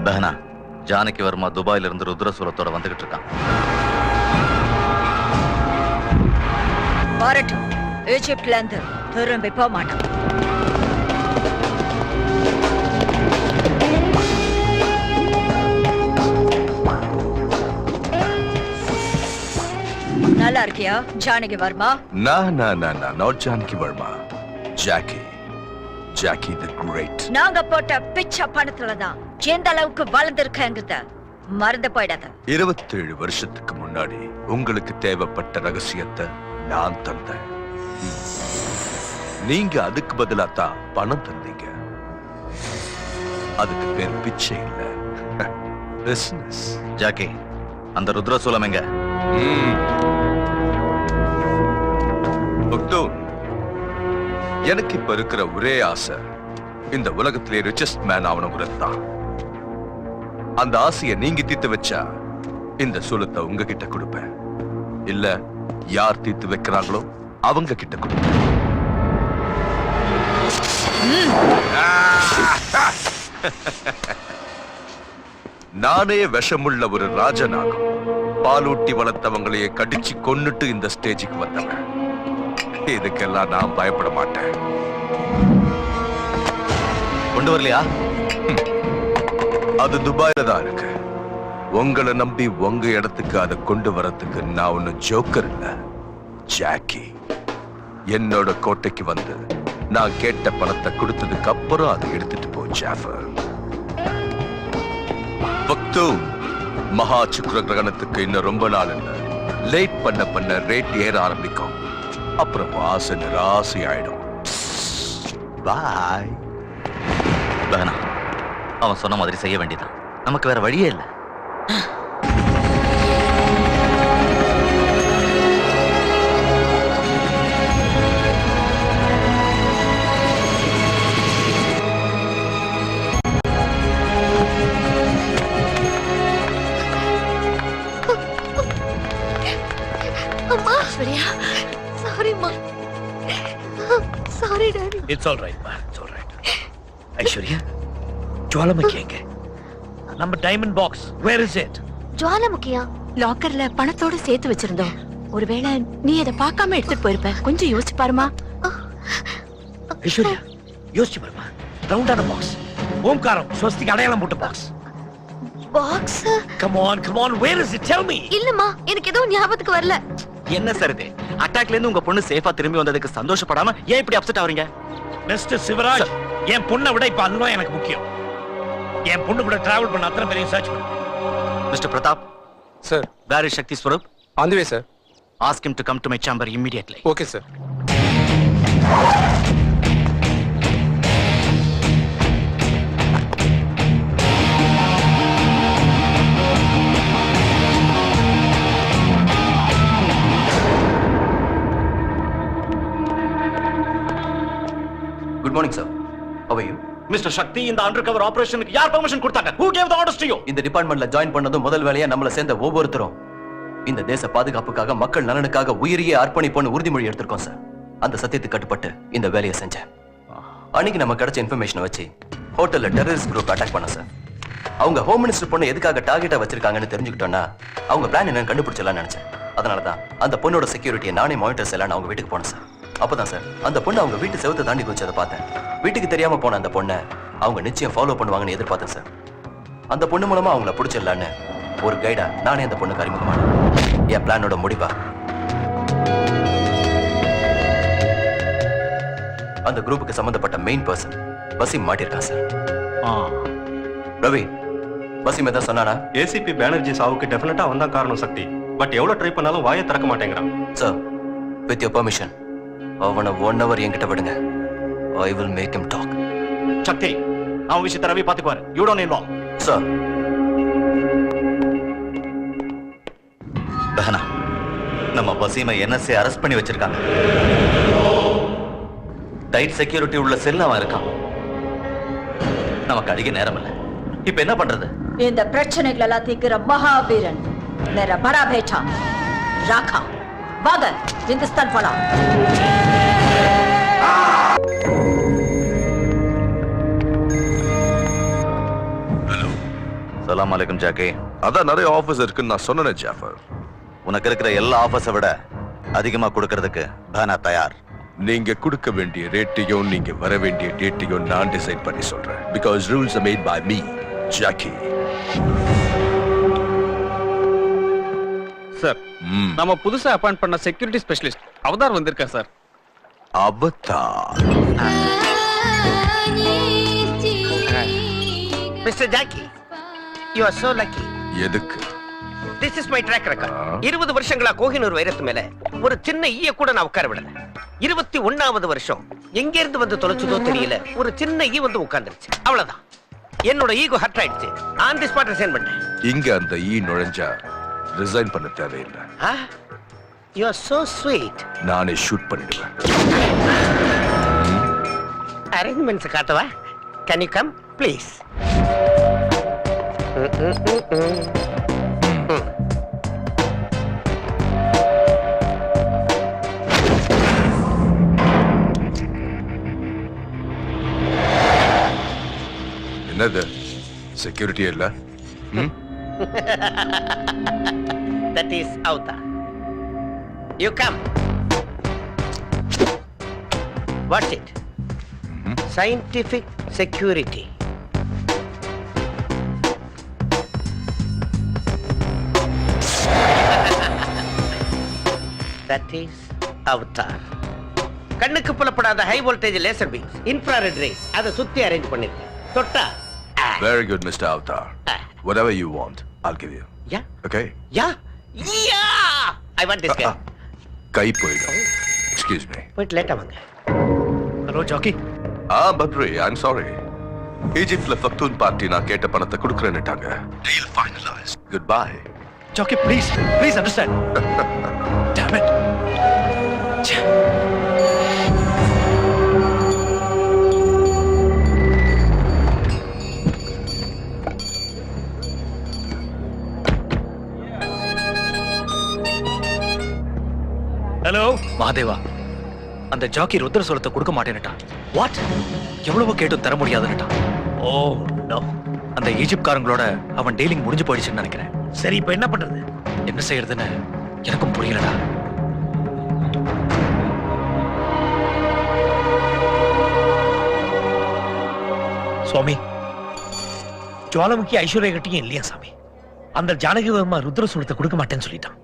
பெஹனா, ஜானகி வர்மா துபாயில இருந்து ருத்ரசூலத்தோட வந்துகிட்டு இருக்கான்.
வரட்டும். ஈஜிப்ட்ல இருந்து திரும்பி போக மாட்டோம். நல்லா இருக்கியா Janaki Verma?
not Janaki Verma. Jackie the Great.
நாங்க போட்ட பிச்சை பணத்துலதான் எந்த அளவுக்கு வளர்ந்திருக்கேங்கிறத மறந்து போயிடாத.
27 வருஷத்துக்கு முன்னாடி உங்களுக்கு தேவைப்பட்ட ரகசியத்தை நான் தந்தேன். நீங்க அதுக்கு பதிலா தான் பணம் தந்தீங்க. அதுக்கு பேர் பிச்சை இல்ல, பிசினஸ்.
ஜாக்கி, அந்த ருத்ரசூலம் எங்க?
எனக்கு இப்ப இருக்கிற ஒரே ஆசை இந்த உலகத்திலே ரிச்சஸ்ட் மேன் ஆகணுங்கிறது தான். அந்த ஆசையை நீங்க தீர்த்து வச்சா இந்த சூலத்தை உங்ககிட்ட கொடுப்பேன். இல்ல யார் தீர்த்து வைக்கிறாங்களோ அவங்க கிட்ட கொடுப்பேன். நானே விஷமுள்ள ஒரு ராஜனாகும். பாலூட்டி வளர்த்தவங்களையே கடிச்சு கொன்னுட்டு இந்த ஸ்டேஜுக்கு வந்தவன். இதுக்கெல்லாம் நான் பயப்பட மாட்டேன்.
கொண்டு வரலையா?
அது துபாயில தான் இருக்கு. உங்களை நம்பி உங்க இடத்துக்கு அதை கொண்டு வரதுக்கு நான் ஒண்ணு ஜோக்கர் இல்ல, ஜாக்கி. என்னோட கோட்டைக்கு வந்து நான் கேட்ட பணத்தை கொடுத்ததுக்கு அப்புறம் அதை எடுத்துட்டு போ ஜாஃபர். மகா சுக்கிர கிரகணத்துக்கு இன்னும் ரொம்ப நாள் இல்ல. லேட் பண்ண ரேட் ஏற ஆரம்பிக்கும். அப்புறம் ஆசை நிராசை ஆயிடும். பாய்.
அவன் சொன்ன மாதிரி செய்ய வேண்டியதான். நமக்கு வேற வழியே இல்லை.
ஐஸ்வர்யா சாரிம்மா. Sorry daddy.
It's all right மா, it's all right. Aishwarya, Jwalamukhi எங்க? நம்ம diamond box, where is it?
ஜுவாலமுக்கியா?
லாக்கர்ல பணத்தோட சேர்த்து வச்சிருந்தோம். ஒருவேளை நீ அதை பார்க்காம எடுத்துட்டு போயிருப்ப. கொஞ்சம் யோசிச்சு பாருமா.
ஐஸ்வர்யா, யோசிச்சு பாருமா. ரவுண்டான பாக்ஸ், ஓம்காரம் ஸ்வஸ்திக் அடையாளம் போட்ட box.
Box?
Come on, where is it? Tell me.
இல்லம்மா, எனக்கு எதுவும் ஞாபகத்துக்கு வரல.
என்ன சார் இது? அட்டாக்ல இருந்து உங்க பொண்ணு சேஃபா திரும்பி வந்ததுக்கு சந்தோஷப்படாம ஏன் இப்படி அப்செட் ஆவறீங்க?
மிஸ்டர் சிவராஜ், என் பொண்ணை விட இப்ப அதுதான் எனக்கு முக்கியம். என் பொண்ணு கூட டிராவல் பண்ண அத்தனை பேரையும் சர்ச் பண்ணு.
Mister Pratap
sir,
where is Shakti Swaroop?
On the way sir.
Ask him to come to my chamber immediately.
Okay sir.
Good morning sir. How are you?
Mister Shakti, இந்த அண்டர் கவர் ஆபரேஷனுக்கு யார் பெர்மிஷன் கொடுத்தாங்க? Who gave the orders to you?
இந்த டிபார்ட்மெண்ட்ல join பண்ணதும் முதல் வேலையா நம்மள சேர்ந்த ஒவ்வொருத்தரும் இந்த தேச பாதுகாப்புக்காக, மக்கள் நலனுக்காக உயிரையே அர்ப்பணிப்போன்னு உறுதிமொழி எடுத்திருக்கோம் சார். அந்த சத்தியத்துக்கு கட்டுப்பட்டு இந்த வேலையை செஞ்சேன். அன்னைக்கு நம்ம கிடைச்ச இன்ஃபர்மேஷனை வச்சு ஹோட்டல்ல டெரரிஸ்ட் குரூப் அட்டாக் பண்ண சார். அவங்க ஹோம் மினிஸ்டர் பொண்ணு எதுக்காக டார்கெட்டா வச்சிருக்காங்கன்னு தெரிஞ்சுக்கிட்டோம்னா அவங்க பிளான் என்னன்னு கண்டுபிடிச்சலாம்னு நினைச்சேன். அதனாலதான் அந்த பொண்ணோட செக்யூரிட்டியை நானே மானிட்டர் செய்யலான்னு அவங்க வீட்டுக்கு போனேன் சார். அப்பதான் சார் அந்த பொண்ணு அவங்க வீட்டு செவத்தை தாண்டி குதிச்சதை பார்த்தேன். வீட்டுக்கு தெரியாம போன அந்த பொண்ணை அவங்க நிச்சயம் ஃபாலோ பண்ணுவாங்கன்னு எதிர்பார்த்தேன் சார். அந்த பொண்ணு மூலமா அவங்கள பிடிச்சிடலான்னு ஒரு கைடா நானே அந்த பொண்ணுக்கு அறிமுகமானேன். என் பிளானோட முடிவா அந்த குரூப்புக்கு சம்பந்தப்பட்ட மெயின் பர்சன் வசீம் மாட்டிருக்கான் சார். ரவி, வசீம் ஏதாவது சொன்னானா?
ஏசிபி பானர்ஜி சாவுக்கு டெஃபினட்டா அவன் தான் காரணம் சக்தி. பட் எவ்வளவு ட்ரை பண்ணாலும் வாயை திறக்க மாட்டேங்கிறான்.
சார், வித் யோர் பெர்மிஷன் அவனை 1 hour என்கிட்ட விடுங்க. I will make him talk.
Shakti, அவன் விஷயத்தை ரவி பாத்துக்குவாரு. You don't involve.
சார்.
பஹனா, நம்ம வசீமை NSA அரெஸ்ட் பண்ணி வச்சிருக்காங்க. டைட் செக்யூரிட்டி உள்ள செல் அவன் இருக்கான். நமக்கு அதிக நேரம் இல்லை. இப்ப என்ன பண்றது?
இந்த பிரச்சனைகள் எல்லாம் தீர்க்கிற மகாவீரன் मेरा बड़ा बेटा राखा वागर हिंदुस्तान फला.
ஹலோ.
சலாம் அலைக்கும் ஜாக்கி.
அதான் நிறைய ஆஃபர்ஸ் இருக்குன்னு நான் சொன்னேன் ஜாஃபர்.
உனக்கு இருக்கிற எல்லா ஆஃபர்ஸை விட அதிகமா கொடுக்கறதுக்கு பஹனா தயார்.
நீங்க கொடுக்க வேண்டிய ரேட்டையும் நீங்க வர வேண்டிய டேட்டையும் நான் டிசைட் பண்ணி சொல்றேன். Because rules are made by me, Jackie.
Sir, நம்ம புதுசா அப்பாயிண்ட் பண்ண செக்யூரிட்டி ஸ்பெஷலிஸ்ட் அவதார் வந்திருக்கா sir.
Avatar.
Mister Jackie, you are so lucky.
எதுக்கு?
This is my track record. 20 வருஷங்களா கோஹினூர் வைரத்து மேல ஒரு சின்ன ஈய கூட நான் உட்கார விடல. 21வது வருஷம் எங்க இருந்து வந்து தொலைச்சதோ தெரியல, ஒரு சின்ன ஈ வந்து உட்கார்ந்துருச்சு. அவ்வளவுதான். என்னோட ஈகோ ஹர்ட் ஆயிடுச்சு. ஆன் தி ஸ்பாட் ரிசைன் பண்ணேன்.
இங்க அந்த நுழைஞ்சா ரிசைன் பண்ண தேவையில்லை.
You are so sweet.
நானே ஷூட் பண்ணிடுவேன்.
அரேஞ்ச்மெண்ட்ஸ் காட்டவா? Can you come please?
என்னது செக்யூரிட்டி இல்ல?
That is Avta. You come. What's it? Scientific security. That is Avatar. கண்ணுக்கு புலப்படாத high voltage laser beams, infrared rays அத சுத்தி அரேஞ்ச் பண்ணிருக்கேன். தொட்டா
Very good, Mr. Avatar. Whatever you want, I'll give you.
Yeah.
Okay?
Yeah. Yeah. I want this guy.
கை போயிடும். Excuse me.
போயிட்டு லேட்டா வாங்க.
Hello Jackie.
Badri, I'm sorry. ஈஜிப்ட்ல ஃபக்தூன் பார்ட்டி நான் கேட்ட பணத்தை கொடுக்கறேன்னுட்டாங்க. Deal finalized. Goodbye.
ஜாக்கி, please understand. Damn it. Hello
Mahadeva, அந்த ஜாக்கி ருத்ர சோளத்தை கொடுக்க மாட்டேன்னுட்டான். வாட்? எவ்வளவு கேட்டும் தர முடியாதுன்னுட்டான்.
Oh no.
அந்த ஈஜிப்ட்காரங்களோட அவன் டீலிங் முடிஞ்சு போயிடுச்சுன்னு நினைக்கிறேன்.
சரி, இப்ப என்ன பண்றது?
என்ன செய்யறதுன்னு எனக்கும் புரியலடா.
சுவாமி, ஜுவாலமுக்கி ஐஸ்வர்யா கிட்டையும் இல்லையா சாமி? அந்த ஜானகி வர்மா ருத்ர சூலத்தை கொடுக்க மாட்டேன்னு சொல்லிட்டான்.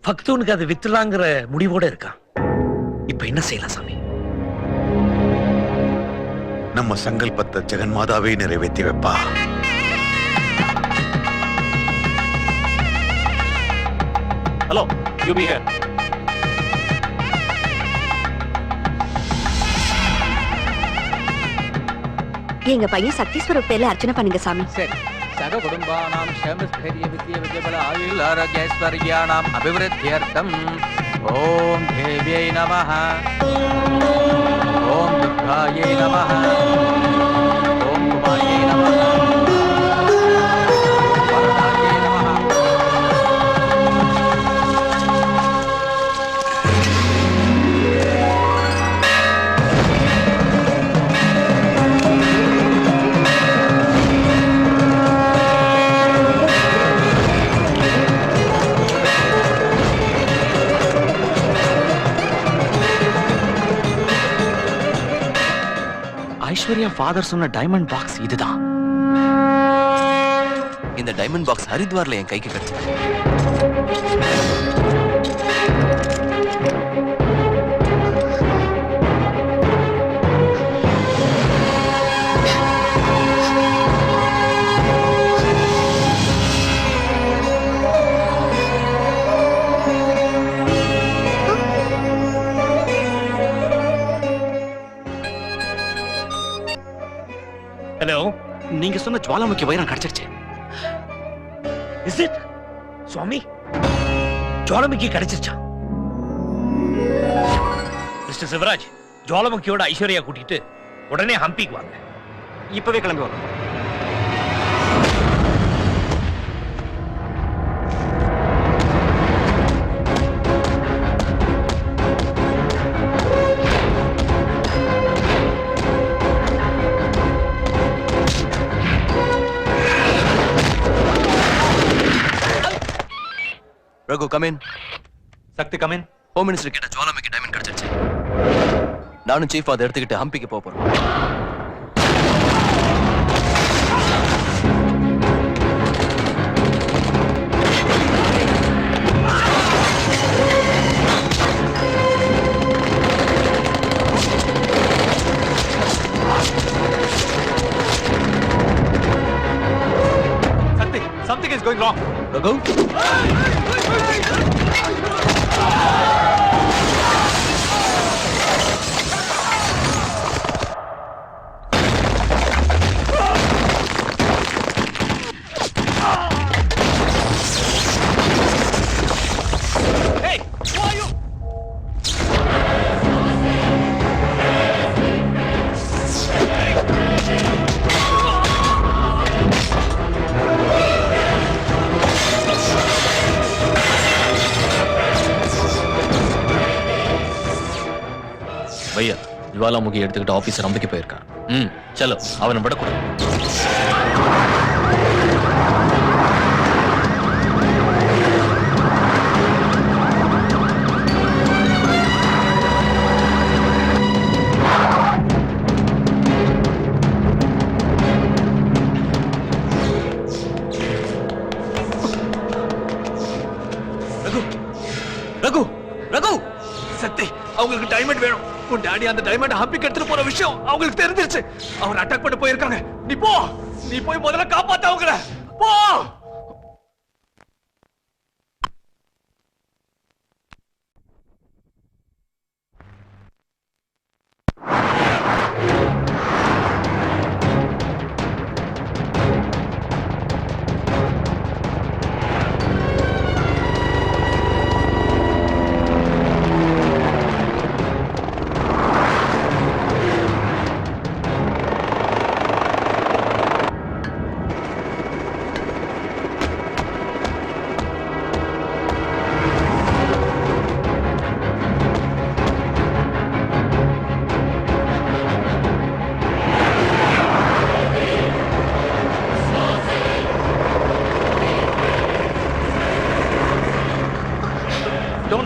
பக்தவனுக்கு அது வித்துலாங்கிற முடிவோட இருக்கான். இப்ப என்ன செய்யலாம் சாமி?
நம்ம சங்கல்பத்தை ஜெகன்மாதாவே நிறைவேற்றி வைப்பா.
Hello, you be here.
எங்க பையன் சக்தி ஸ்வரூப் பேர்ல அர்ச்சனை பண்ணுங்க சாமி.
சரி. சக குடும்பானாம் க்ஷேமஸ்தைரிய வித்ய வித்யபல ஆயுள் ஆரோக்கியஸ்வர்யானாம் அபிவிருத்தியர்த்தம் ஓம் தேவ்யை நமः ஓம் துர்காயை நமः ஓம் குமாரியை நமः வரதாயை நமः.
ஐஸ்வர்யா ஃபாதர் சொன்ன டைமண்ட் பாக்ஸ் இதுதான்.
இந்த டைமண்ட் பாக்ஸ் ஹரித்வார்ல என் கைக்கு கிடைச்சது.
ஹலோ,
நீங்க சொன்ன ஜுவாலாமுக்கி வைரம் கிடைச்சிருச்சு.
Is it? சுவாமி, ஜுவாலாமுக்கி கிடைச்சிருச்சா? மிஸ்டர் சிவராஜ், ஜுவாலாமுக்கியோட ஐஸ்வர்யா கூட்டிட்டு உடனே ஹம்பிக்கு வாங்க.
இப்பவே கிளம்பி வரோம்.
Raghu come in.
Shakti come in.
Home minister கிட்ட ஜுவாலாமுக்கி டைமண்ட் கிடைச்சிருச்சு. நானும் சீஃப் அதை எடுத்துக்கிட்டு ஹம்பிக்கு போறோம்.
சக்தி, something is going wrong.
Raghu,
பையா, ஜுவாலாமுகி எடுத்துக்கிட்டு ஆபீசர் நம்பிக்கை போயிருக்கான். சலோ, அவனை விடக்கூடாது.
ரகு, ரகு, ரகு, சக்தி, அவங்களுக்கு டைமண்ட் வேணும். உன் டாடி அந்த டைமண்ட் ஹம்பிக்கு எடுத்துட்டு போற விஷயம் அவங்களுக்கு தெரிஞ்சிருச்சு. அவர் அட்டாக் பண்ண போயிருக்காங்க. நீ போய் முதல்ல காப்பாத்த அவங்கள. போ.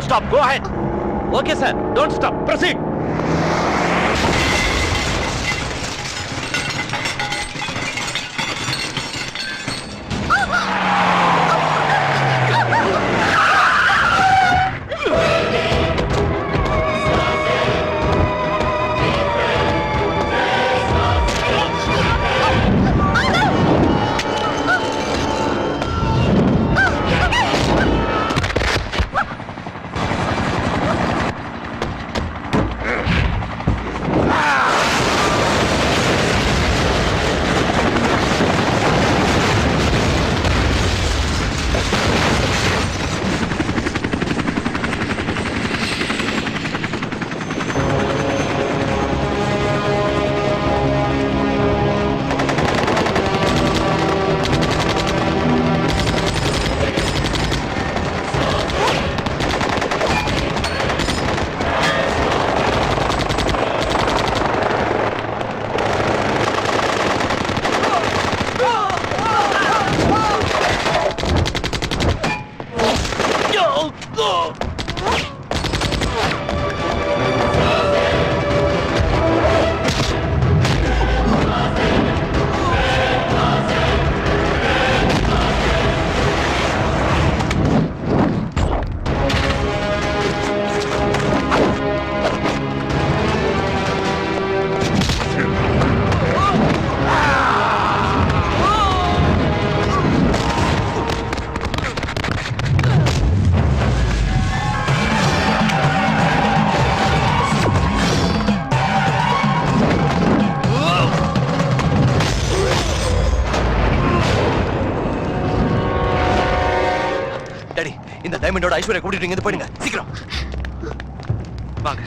stop. Go ahead. Okay, sir. Don't stop. Proceed.
இந்த டைமண்டோட ஐஸ்வர்யா கூட்டிட்டு இங்க போயிடுங்க சீக்கிரம் வாங்க.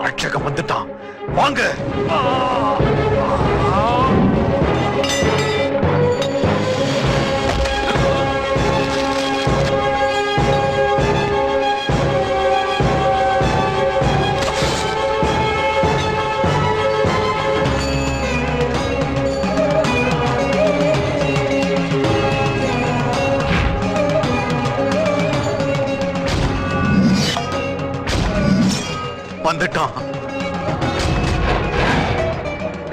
ரட்சகன் வந்துட்டான், வாங்க. வந்துட்டான்,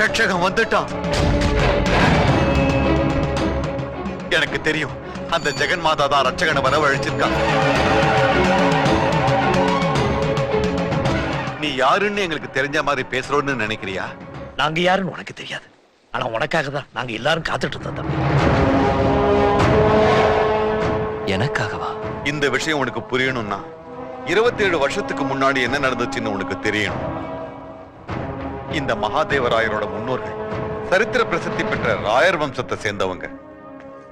ரட்சகன் வந்துட்டான். எனக்கு தெரியும், அந்த ஜெகன் மாதா தான் ரட்சகனை வரவழைச்சிருக்கான். நீ யாருன்னு எங்களுக்கு தெரிஞ்ச மாதிரி பேசுறோன்னு நினைக்கிறியா?
நாங்க யாருன்னு உனக்கு தெரியாது, ஆனா உனக்காக தான் நாங்க எல்லாரும் காத்துட்டு இருந்தோம்.
எனக்காகவா?
இந்த விஷயம் உனக்கு புரியணும்னா 27 வருஷத்துக்கு முன்னாடி என்ன நடந்துச்சுன்னு உனக்கு தெரியணும். இந்த மகாதேவராயரோட முன்னோர்கள் சரித்திர பிரசித்தி பெற்ற ராயர் வம்சத்தை சேர்ந்தவங்க.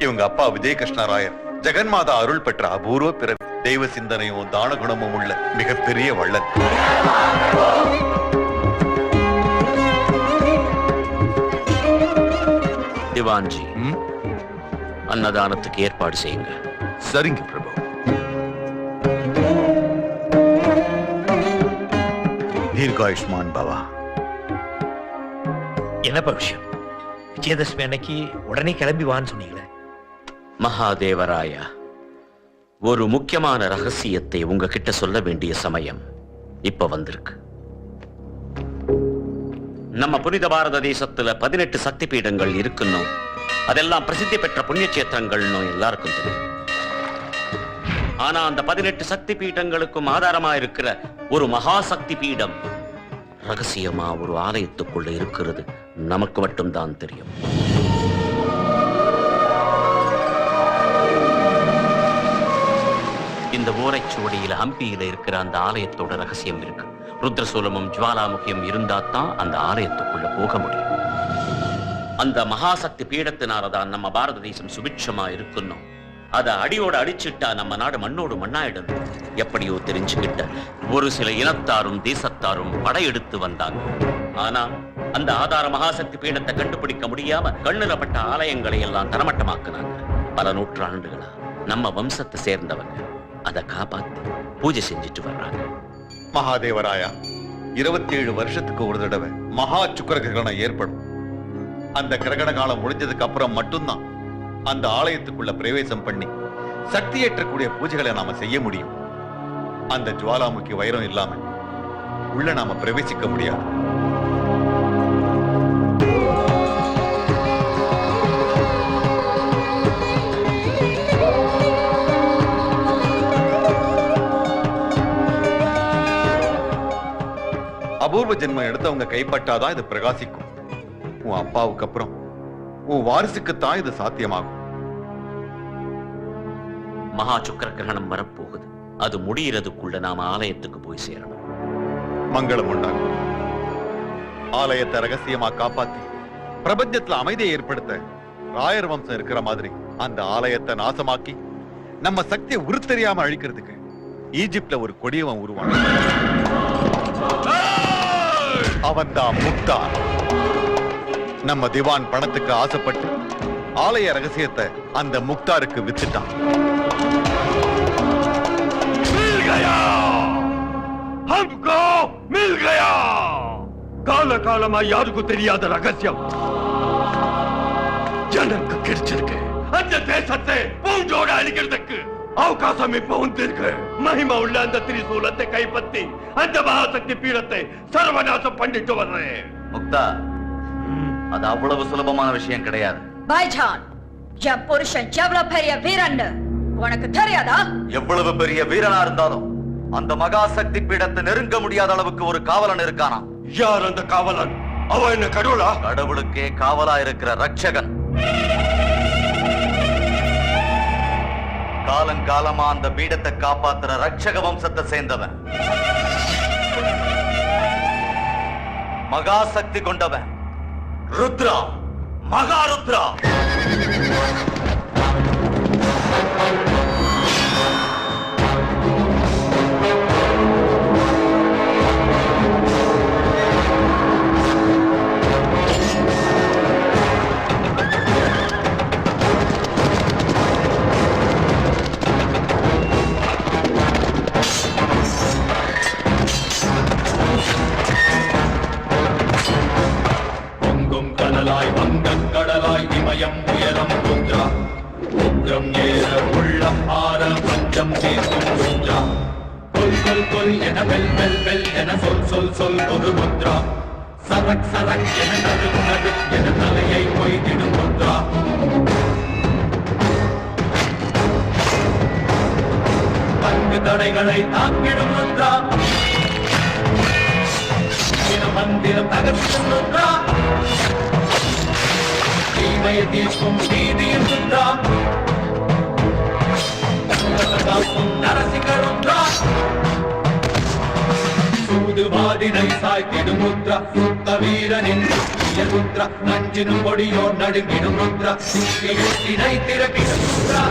இவங்க அப்பா விஜயகிருஷ்ண ராயர் ஜெகன்மாதா அருள் பெற்ற அபூர்வ பிறவி. தெய்வ சிந்தனையும் தான குணமும் உள்ள மிகப்பெரிய வள்ளல்.
திவான்ஜி, அன்னதானத்துக்கு ஏற்பாடு செய்யுங்க.
சரிங்க பிரபு.
தீர்காயுஷ்மான் பவா.
என்னப்பா விஷயம்? விஜயதசமி அன்னைக்கு உடனே கிளம்பி வான்னு சொன்னீங்களே.
மகாதேவராயா, ஒரு முக்கியமான ரகசியத்தை உங்ககிட்ட சொல்ல வேண்டிய சமயம் இப்ப வந்திருக்கு. நம்ம புனித பாரத தேசத்துல 18 சக்தி பீடங்கள் இருக்குன்னு, அதெல்லாம் பிரசித்தி பெற்ற புண்ணிய கஷேத்திரங்கள்னு எல்லாருக்கும் தெரியும். ஆனா அந்த 18 சக்தி பீடங்களுக்கும் ஆதாரமா இருக்கிற ஒரு மகா சக்தி பீடம் ரகசியமா ஒரு ஆலயத்துக்குள்ள இருக்கிறது நமக்கு மட்டும்தான் தெரியும். இந்த ஓலைச்சுவடியில ஹம்பியில இருக்கிற அந்த ஆலயத்தோட ரகசியம் இருக்கு. ருத்ரசூலமும் ஜுவாலாமுகியும் இருந்தாத்தான் அந்த ஆலயத்துக்குள்ள போக முடியும். அந்த மகாசக்தி பீடத்தினாலதான் நம்ம பாரத தேசம் சுபிட்சமா இருக்கணும். அதை அடியோட அடிச்சுட்டா நம்ம நாடு மண்ணோடு மண்ணாயிடும். எப்படியோ தெரிஞ்சுக்கிட்ட ஒரு சில இனத்தாரும் தேசத்தாரும் படையெடுத்து வந்தாங்க. ஆனா அந்த ஆதார மகாசக்தி பீடத்தை கண்டுபிடிக்க முடியாம கண்ணுலப்பட்ட ஆலயங்களை எல்லாம் தரமட்டமாக்குனாங்க. பல நூற்றாண்டுகளா நம்ம வம்சத்தை சேர்ந்தவங்க அதை காப்பாத்தி பூஜை செஞ்சுட்டு வர்றாங்க.
மகாதேவராயா, 27 வருஷத்துக்கு ஒரு தடவை மகா சுக்கிர கிரகணம் ஏற்படும். அந்த கிரகண காலம் முடிஞ்சதுக்கு அப்புறம் மட்டும்தான் அந்த ஆலயத்துக்குள்ள பிரவேசம் பண்ணி சக்தி ஏற்றக்கூடிய பூஜைகளை நாம செய்ய முடியும். அந்த ஜுவாலாமுகி வைரம் இல்லாம உள்ள நாம பிரவேசிக்க முடியாது. அபூர்வ ஜென்மம் எடுத்தவங்க கைப்பட்டாதான் இது பிரகாசிக்கும். உன் அப்பாவுக்கு அப்புறம் உன் வாரிசுக்குத்தான் இது சாத்தியமாகும்.
மகா சுக்கிர கிரகணம் வரப்போகுது. அது முடியறதுக்குள்ள நாம ஆலயத்துக்கு போய் சேரணும்.
மங்களம் உண்டாகும். ஆலயத்தை ரகசியமா காப்பாத்தி பிரபஞ்சத்துல அமைதியை ஏற்படுத்த ராயர் வம்சம் இருக்கிற மாதிரி அந்த ஆலயத்தை நாசமாக்கி நம்ம சக்தியை உருத்தெரியாம அழிக்கிறதுக்கு ஈஜிப்ட்ல ஒரு கொடியவன் உருவான. அவன்தான் முக்தார். நம்ம திவான் பணத்துக்கு ஆசைப்பட்டு ஆலய ரகசியத்தை அந்த முக்தாருக்கு வித்துட்டான்.
கால காலமா யாருக்கும் தெரியாத ரகசியம் ஜனக்கு கிடைச்சிருக்கு. அந்த தேசத்தை பூஞ்சோட அழிக்கிறதுக்கு அவகாசம் இப்ப வந்திருக்கு. மகிமா உள்ள அந்த திரிசூலத்தை கைப்பற்றி அந்த மகாசக்தி பீடத்தை சர்வநாசம் பண்ணிட்டு வர்றேன்.
முக்தா, அது அவ்வளவு சுலபமான விஷயம் கிடையாது.
பாய்ஜான், என் புருஷன் எவ்வளவு பெரிய வீரன் உனக்கு தெரியாதா?
எவ்வளவு பெரிய வீரனா இருந்தாலும் அந்த மகாசக்தி பீடத்தை நெருங்க முடியாத அளவுக்கு ஒரு காவலன் இருக்கானா?
யார் அந்த காவலன்? அவன் என்ன கடவுளா?
கடவுளுக்கே காவலா இருக்கிற ரட்சகன். காலங்காலமா அந்த பீடத்தை காப்பாத்துற ரட்சக வம்சத்தை சேர்ந்தவன், மகாசக்தி கொண்டவன், ருத்ரா, மகாருத்ரா.
கடலாய் வங்கக்கடலாய் இமயம் உயரம் ருத்ரா, உக்ரம் ஏற உள்ளம் ஆற பஞ்சம் தீர்க்கும் ருத்ரா. கொல் கொல் கொல் என வெல் வெல் வெல் என சொல் சொல் சொல் ஒரு ருத்ரா. சரக் சரக் என நடுக் நடுக் என தலையை கொய்திடும் ருத்ரா. பங்கு தடைகளை தாக்கிடும் ருத்ரா. மந்திரம் தகர்க்கும் ருத்ரா. தீமையை தீர்க்கும் நீதியும் ருத்ரா. காக்கும் நரசிங்கருத்ரா சூதுவாதினை சாய்த்திடும் ருத்ரா சுத்த வீரனின் ருத்ரா நஞ்சினும் பொடியோர் நடுங்கிடும் ருத்ரா சித்தினை திறக்கிடும் ருத்ரா.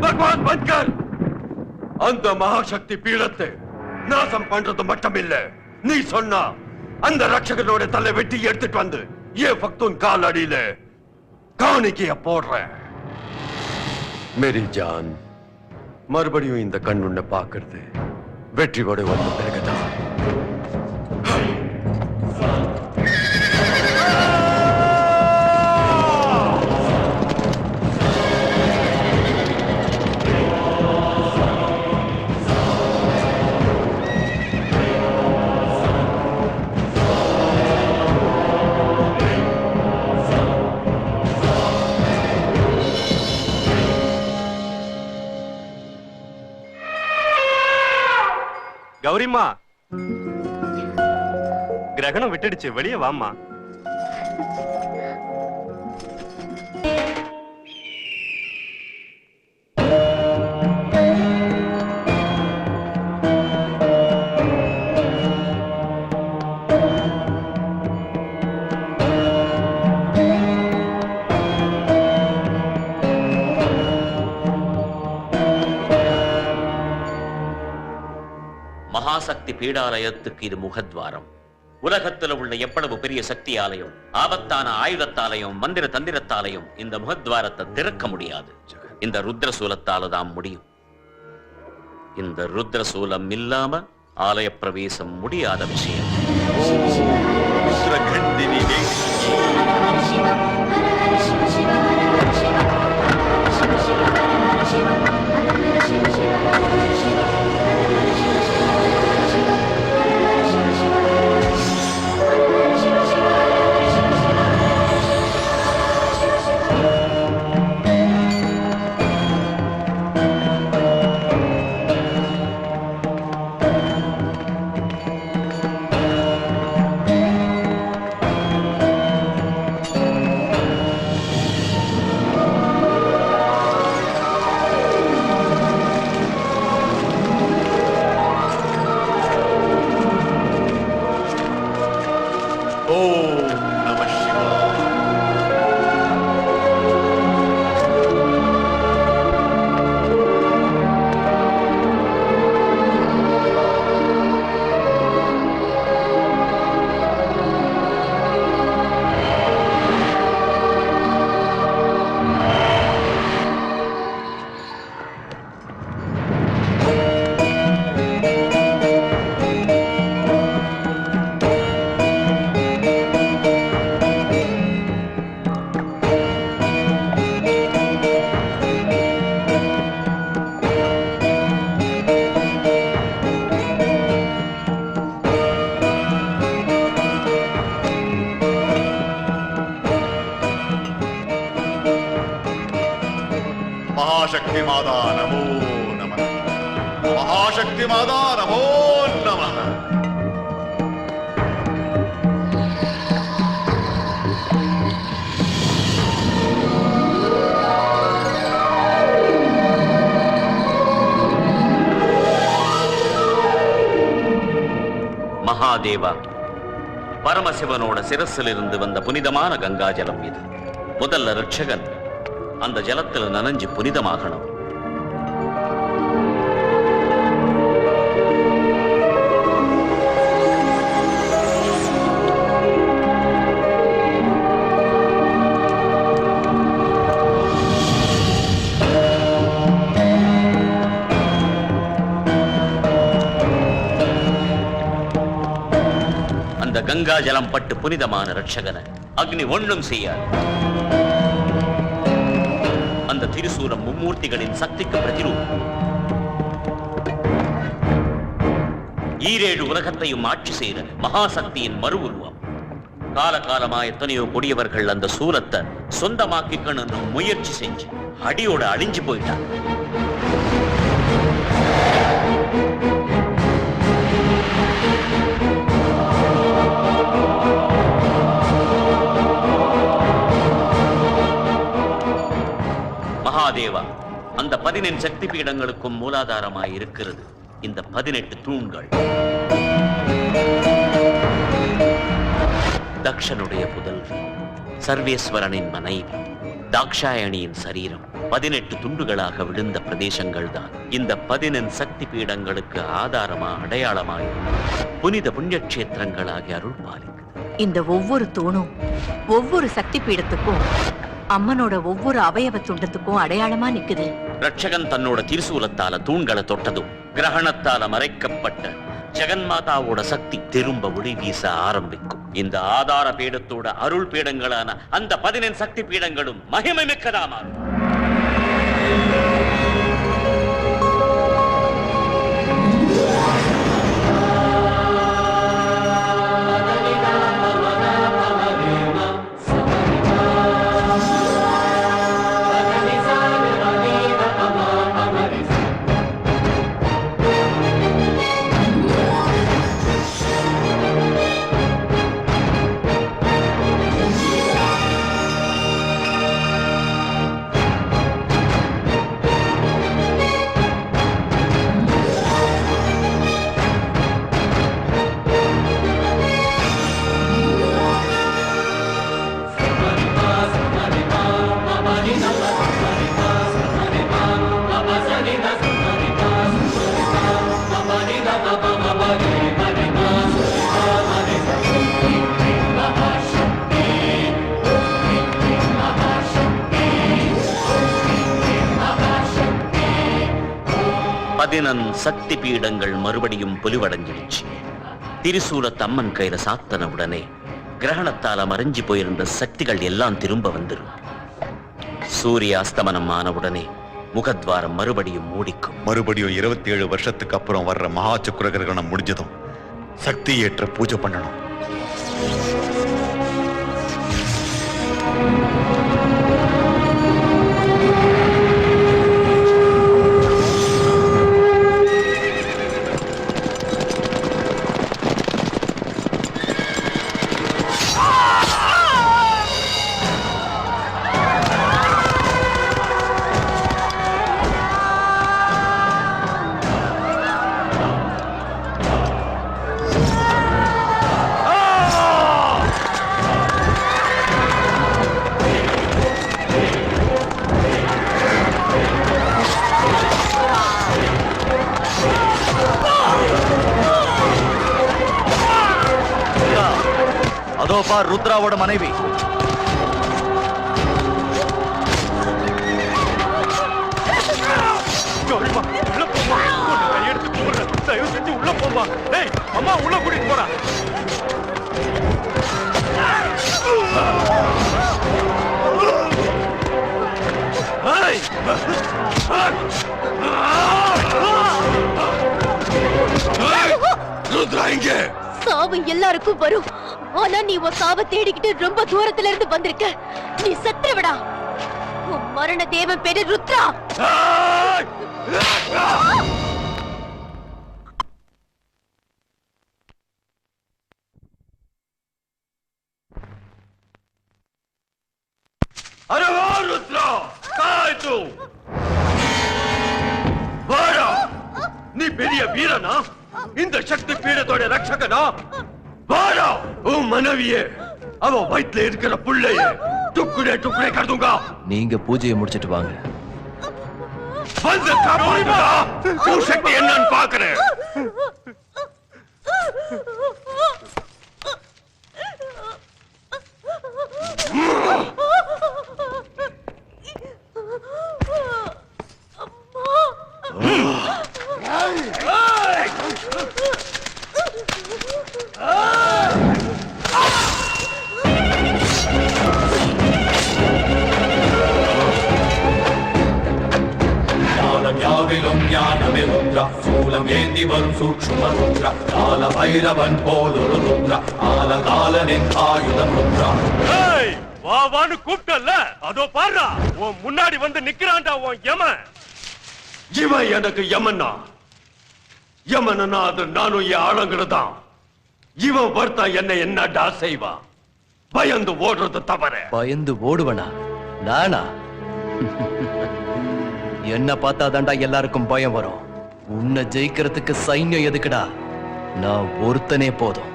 பகவான் பன்கர், அந்த மகாசக்தி பீடத்தை நாசம் பண்றது மட்டுமில்ல, நீ சொன்னா அந்த ரட்சகனோட தலை வெட்டி எடுத்துட்டு வந்து ஏன் பக்தூன் கால் அடியில காணிக்கைய போடுறேன். மேரி ஜான், மறுபடியும் இந்த கண் உன்னை பாக்குறது வெற்றியோட வந்த பிறகுதான். கௌரிம்மா, கிரகணம் விட்டுடுச்சு, வெளியே வாம்மா.
மகாசக்தி பீடாலயத்துக்கு இது முகத்வாரம். உலகத்தில் உள்ள எவ்வளவு பெரிய சக்தி ஆலயம், ஆபத்தான ஆயுதத்தாலையும் மந்திர தந்திரத்தாலையும் இந்த முகத்வாரத்தை திறக்க முடியாது. இந்த ருத்ரசூலத்தால தான் முடியும். இந்த ருத்ரசூலம் இல்லாம ஆலய பிரவேசம் முடியாத விஷயம்.
महाशक्ति माता नमो नमः। महाशक्ति माता नमो नमः।
மகாதேவா, பரமசிவனோட சிரசிலிருந்து வந்த புனிதமான கங்கா ஜலம் இது. முதல்ல ரட்சகன் அந்த ஜலத்தில் நனைஞ்சு புனிதமாகணும். அந்த கங்கா ஜலம் பட்டு புனிதமான ரட்சகனை அக்னி ஒன்றும் செய்யாது. அந்த திருசூலம் மும்மூர்த்திகளின் சக்திக்கு பிரதிரூபம். ஈரேழு உலகத்தையும் ஆட்சி செய்த மகாசக்தியின் மறு உருவம். காலகாலமா எத்தனையோ கொடியவர்கள் அந்த சூலத்தை சொந்தமாக்கிக்கணும்னு முயற்சி செஞ்சு அடியோட அழிஞ்சு போயிட்டாங்க. மகாதேவா, அந்த 14 சக்தி பீடங்களுக்கும் மூலாதாரமாய் இருக்கிறது இந்த 18 தூண்கள். தக்ஷனுடைய புதல்வி, சர்வேஸ்வரனின் மனைவி, தாக்ஷாயணியின் சரீரம் 18 துண்டுகளாக விழுந்த பிரதேசங்கள் தான் இந்த 14 சக்தி பீடங்களுக்கு ஆதாரமா அடையாளமாய் புனித புண்ணியக்ஷேத்திரங்களாகி அருள் பாலிக்குது.
இந்த ஒவ்வொரு தூணும் ஒவ்வொரு சக்தி பீடத்துக்கும் அம்மனோட ஒவ்வொரு அவயவ துண்டத்துக்கும் அடையாளமா நிக்குது.
ரட்சகன் தன்னோட திருசூலத்தால தூண்களை தொட்டதும் கிரகணத்தால மறைக்கப்பட்ட ஜெகன்மாதாவோட சக்தி திரும்ப ஒளி வீச ஆரம்பிக்கும். இந்த ஆதார பீடத்தோட அருள் பீடங்களான அந்த 14 சக்தி பீடங்களும் மகிமை மிக்கதாமா. சக்தி பீடங்கள் மறுபடியும் பொலிவடைஞ்சிடுச்சு. திரிசூலத்து அம்மன் கையில சாத்தன உடனே கிரகணத்தால மறைஞ்சு போயிருந்த சக்திகள் எல்லாம் திரும்ப வந்துடும். சூரிய அஸ்தமனம் ஆனவுடனே முகத்வாரம் மறுபடியும் மூடிக்கும்.
மறுபடியும் 27 வருஷத்துக்கு அப்புறம் வர்ற மகா சக்கர கிரகணம் முடிஞ்சதும் சக்தி ஏற்ற பூஜை பண்ணணும்.
ருத்ராவோட மனைவி
தயவு செஞ்சு உள்ள போமா. அம்மா உள்ள கூட்டிட்டு போறா. ருத்ரா இங்கே.
சாவு எல்லாருக்கும் வரும். ஆனா நீ உன் சாவை தேடிக்கிட்டு ரொம்ப தூரத்துல இருந்து வந்திருக்க. நீ செத்துருவடா. உன் மரண தேவன் பேரு ருத்ரா.
अरे वो रुद्रा कहाँ है तू? वाड़ा நீ பெரிய வீரனா? இந்த சக்தி பீடத்தோட ரட்சகனா? வாடா உன் மனைவியே அவ வயித்துல இருக்கிற புள்ளையே டுக்குடே டுக்குடே कर दूंगा.
நீங்க பூஜையை முடிச்சிட்டு வாங்க.
வந்து காப்பாத்துடா. உன் சக்தி என்னன்னு பாக்குறேன்.
சூலம் ஏந்தி வரும் சூக்ஷ்ம ருத்ரா கால பைரவன் போலொரு ருத்ரா காலகாலனின் ஆயுதம் ருத்ரா.
வா வான்னு கூப்பிட்டல்ல, அதோ பாருடா உன் முன்னாடி வந்து நிக்கிறான்டா உன் யமன். இவன் எனக்கு யமன்னா, யமனா அது நானும் என் ஆளுங்கதான். இவன் வர்த்தா என்ன என்னடா செய்வான்? பயந்து ஓடுறது தவற.
பயந்து ஓடுவனா நானா? என்ன பார்த்தாதாண்டா எல்லாருக்கும் பயம் வரும். உன்னை ஜெயிக்கிறதுக்கு சைன்யம் எதுக்குடா? நான் ஒருத்தனே போதும்.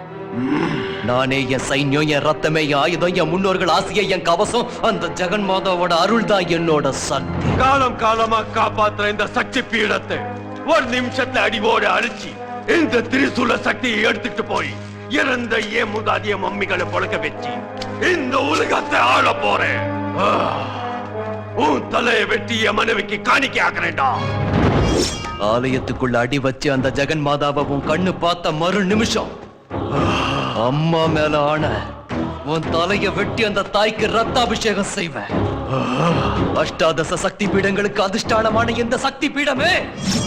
நானே என் சைன்யம், என் ரத்தமே, என் ஆயுதம், என் முன்னோர்கள் ஆசையை, என் கவசம், அந்த ஜெகன்மாதாவோட அருள் தான் என்னோட சக்தி.
காலம் காலமா காப்பாத்துற இந்த சக்தி பீடத்தை ஒரு நிமிஷத்துல அடிவோட அழிச்சு இந்த திரிசூல சக்தியை எடுத்துட்டு போய் இறந்த ஏன் முதாதிய மம்மிகளை பொழக்க வச்சு இந்த உலகத்தை ஆள போறேன். உன் தலையை வெட்டி என் மனைவிக்கு காணிக்கை ஆக்குறேன்டா.
ஆலயத்துக்குள்ள அடி வச்சு அந்த ஜெகன்மாதாவை உன் கண்ணு பார்த்த மறு நிமிஷம் அம்மா மேல ஆன உன் தலைய வெட்டி அந்த தாய்க்கு ரத்தாபிஷேகம் செய்வேன். அஷ்டாதச சக்தி பீடங்களுக்கு அதிஷ்டானமான இந்த சக்தி பீடமே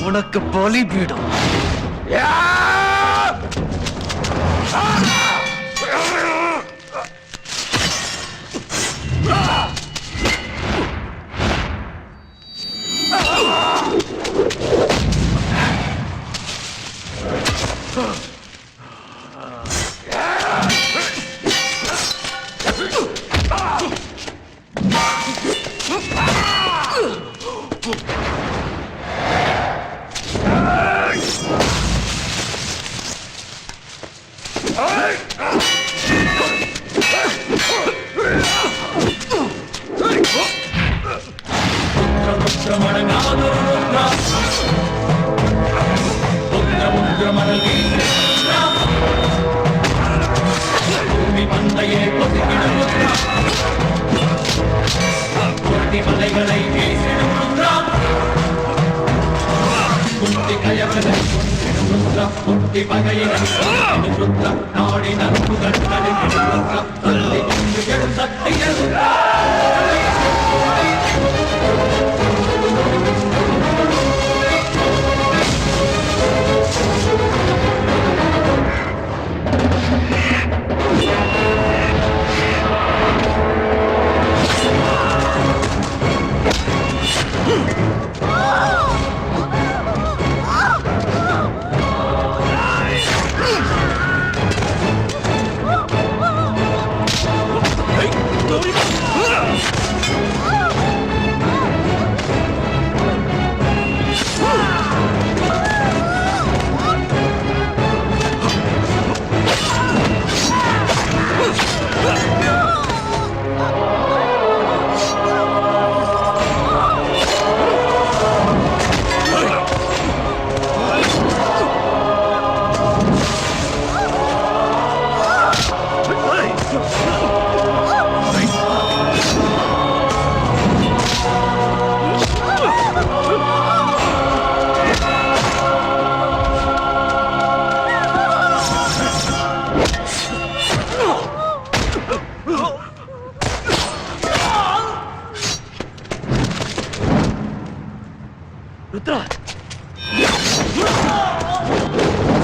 உனக்கு பலி பீடம்.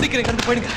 சீக்கிரம் கண்டு போயிடுங்க.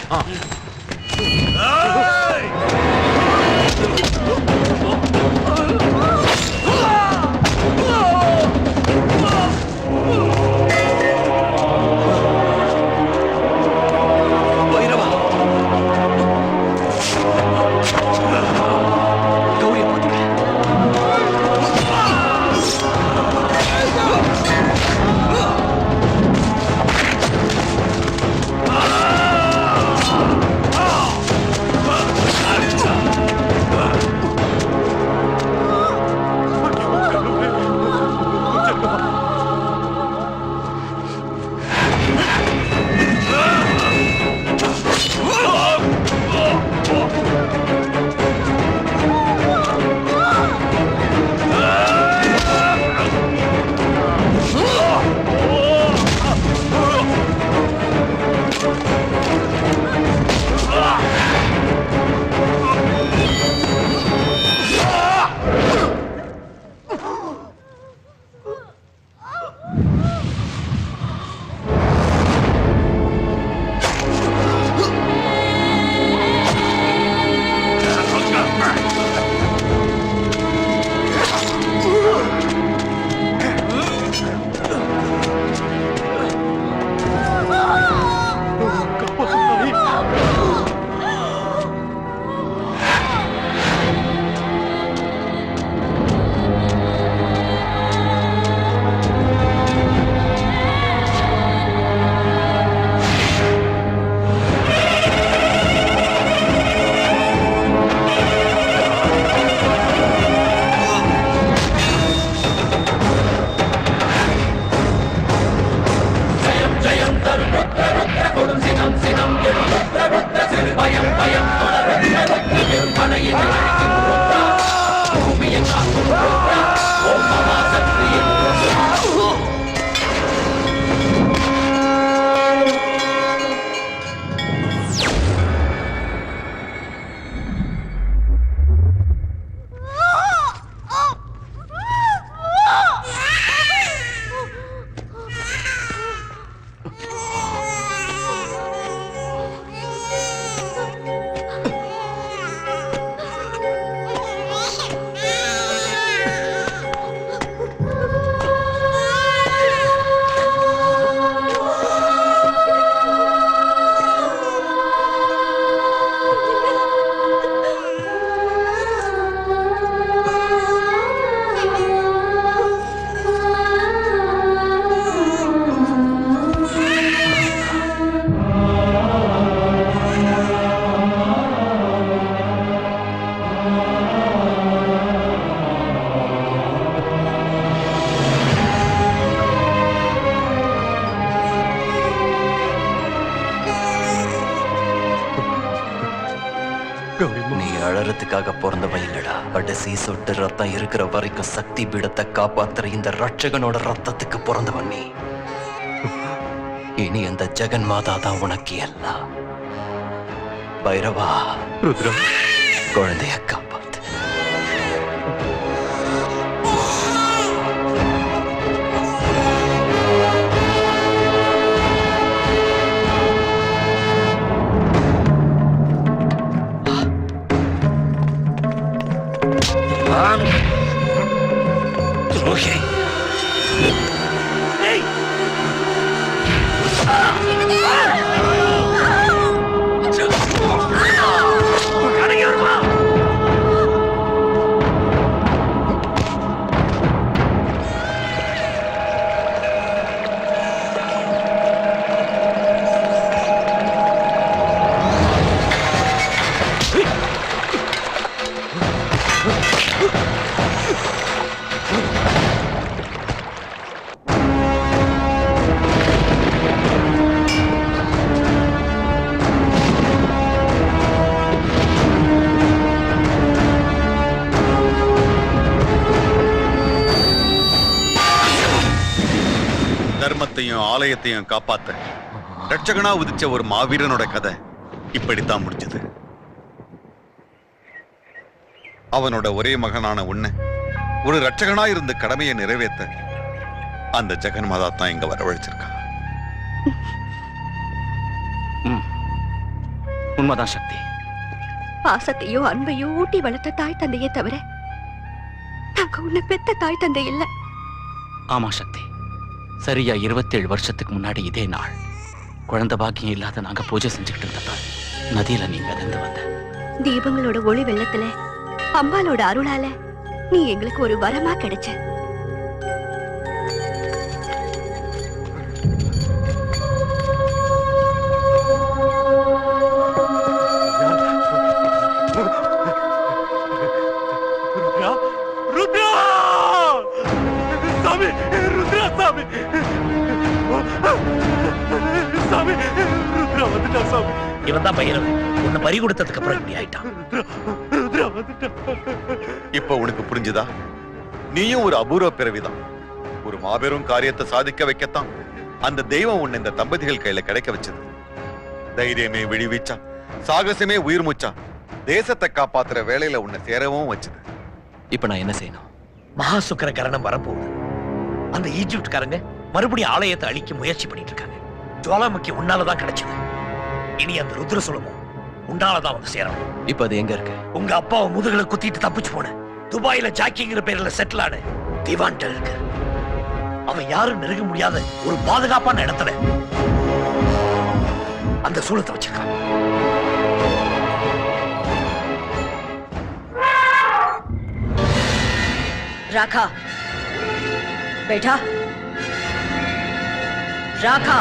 கொல்றதுக்காக பிறந்தவன் இல்லடா. கடைசி சொட்டு ரத்தம் இருக்கிற வரைக்கும் சக்தி பீடத்தை காப்பாத்துற இந்த ரட்சகனோட ரத்தத்துக்கு பிறந்தவன் நீ. இனி அந்த ஜெகன் மாதா தான் உனக்கு எல்லாம். பைரவா, ருத்ரம், குழந்தைய காப்பாத்து.
துரோகி. ஏய்! அடங்கி வருமா?
தர்மத்தையும் ஆலயத்தையும் காப்பாத்த ரட்சகனா உதிச்ச ஒரு மாவீரனோட கதை இப்படித்தான் முடிஞ்சது. அவனோட ஒரே மகனான உன்னை ஒரு ரட்சகனா இருந்த கடமையை நிறைவேற்ற அந்த ஜெகன் மாதா தான் இங்க வரவழைச்சிருக்கான்.
உண்மைதான் சக்தி.
பாசத்தையோ அன்பையோ ஊட்டி வளர்த்த தாய் தந்தையே தவிர நாங்க உன்னை பெத்த தாய் தந்தை இல்ல.
ஆமா சக்தி, சரியா 27 வருஷத்துக்கு முன்னாடி இதே நாள் குழந்தை பாக்கியம் இல்லாத நாங்க பூஜை செஞ்சுக்கிட்டு இருந்தப்ப நதியில நீங்க இருந்து வந்த
தீபங்களோட ஒளி வெள்ளத்துல அம்பாலோட அருளால நீ எங்களுக்கு ஒரு வரமா கிடைச்ச.
இவன் தான் பையன். உன்னை பறி கொடுத்ததுக்கு அப்புறம் இப்படி ஆயிட்டான்.
இப்ப உனக்கு புரிஞ்சுதா? நீயும் ஒரு அபூர்வ பிறவிதான். ஒரு மாபெரும் காரியத்தை சாதிக்க வைக்கத்தான் அந்த தெய்வம் உன்னை இந்த தம்பதிகள் கையில கிடைக்க வச்சது. தைரியமே விழிவீச்சா, சாகசமே உயிர் மூச்சா, தேசத்தை காப்பாத்துற வேலையில உன்னை சேரவும் வச்சது.
இப்ப நான் என்ன செய்யணும்?
மகா சுக்கர கரணம் வரப்போகுது. அந்த ஈஜிப்ட்காரங்க மறுபடியும் ஆலயத்தை அழிக்க முயற்சி பண்ணிட்டு இருக்காங்க. ஜுவாலாமுக்கி உன்னாலதான் கிடைச்சது. இனி அந்த ருத்ர சுலமும் உன்னாலதான் வந்து சேரணும்.
இப்ப அது எங்க இருக்கு?
உங்க அப்பாவை முதுகுல குத்திட்டு தப்பிச்சு போன துபாயில ஜாக்கிங்கிற பேர்ல செட்டில் ஆன திவான்ட இருக்கு. அவன் யாரும் நெருங்க முடியாத ஒரு பாதுகாப்பான இடத்துல அந்த சூலத்தை வச்சிருக்கான்.
राखा बेटा, राखा।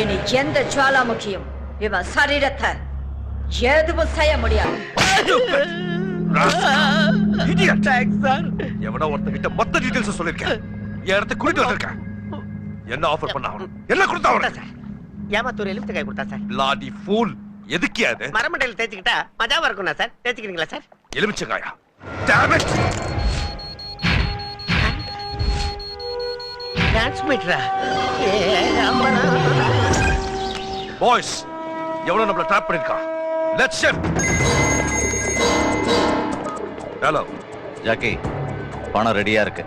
இனி எந்த ஜுவாலாமுகியும் இவன் சரீரத்தை எதுவும் செய்ய முடியாது.
எவனோ ஒருத்தகிட்ட மொத்த டீடைல்ஸ் சொல்லிருக்கேன். என் இடத்தை குறித்து வந்திருக்கேன். என்ன ஆஃபர் பண்ண ஆகணும்? என்ன கொடுத்தா அவனுக்கு?
ஏமாத்தூர் எலுமிச்சக்காய் கொடுத்தா சார்.
லாடி ஃபூல். எதுக்கு அது?
மரமண்டையில தேய்ச்சிக்கிட்டா மஜாவா இருக்கும்னா சார். தேய்ச்சிக்கிறீங்களா சார்?
எலுமிச்சக்காயா? Damn it!
டிரான்ஸ்மிட்டரா?
பாய்ஸ், எவனோ நம்மள ட்ராப் பண்ணிருக்கான். Let's shift. ஹலோ
ஜாக்கி, பணம் ரெடியா இருக்கு.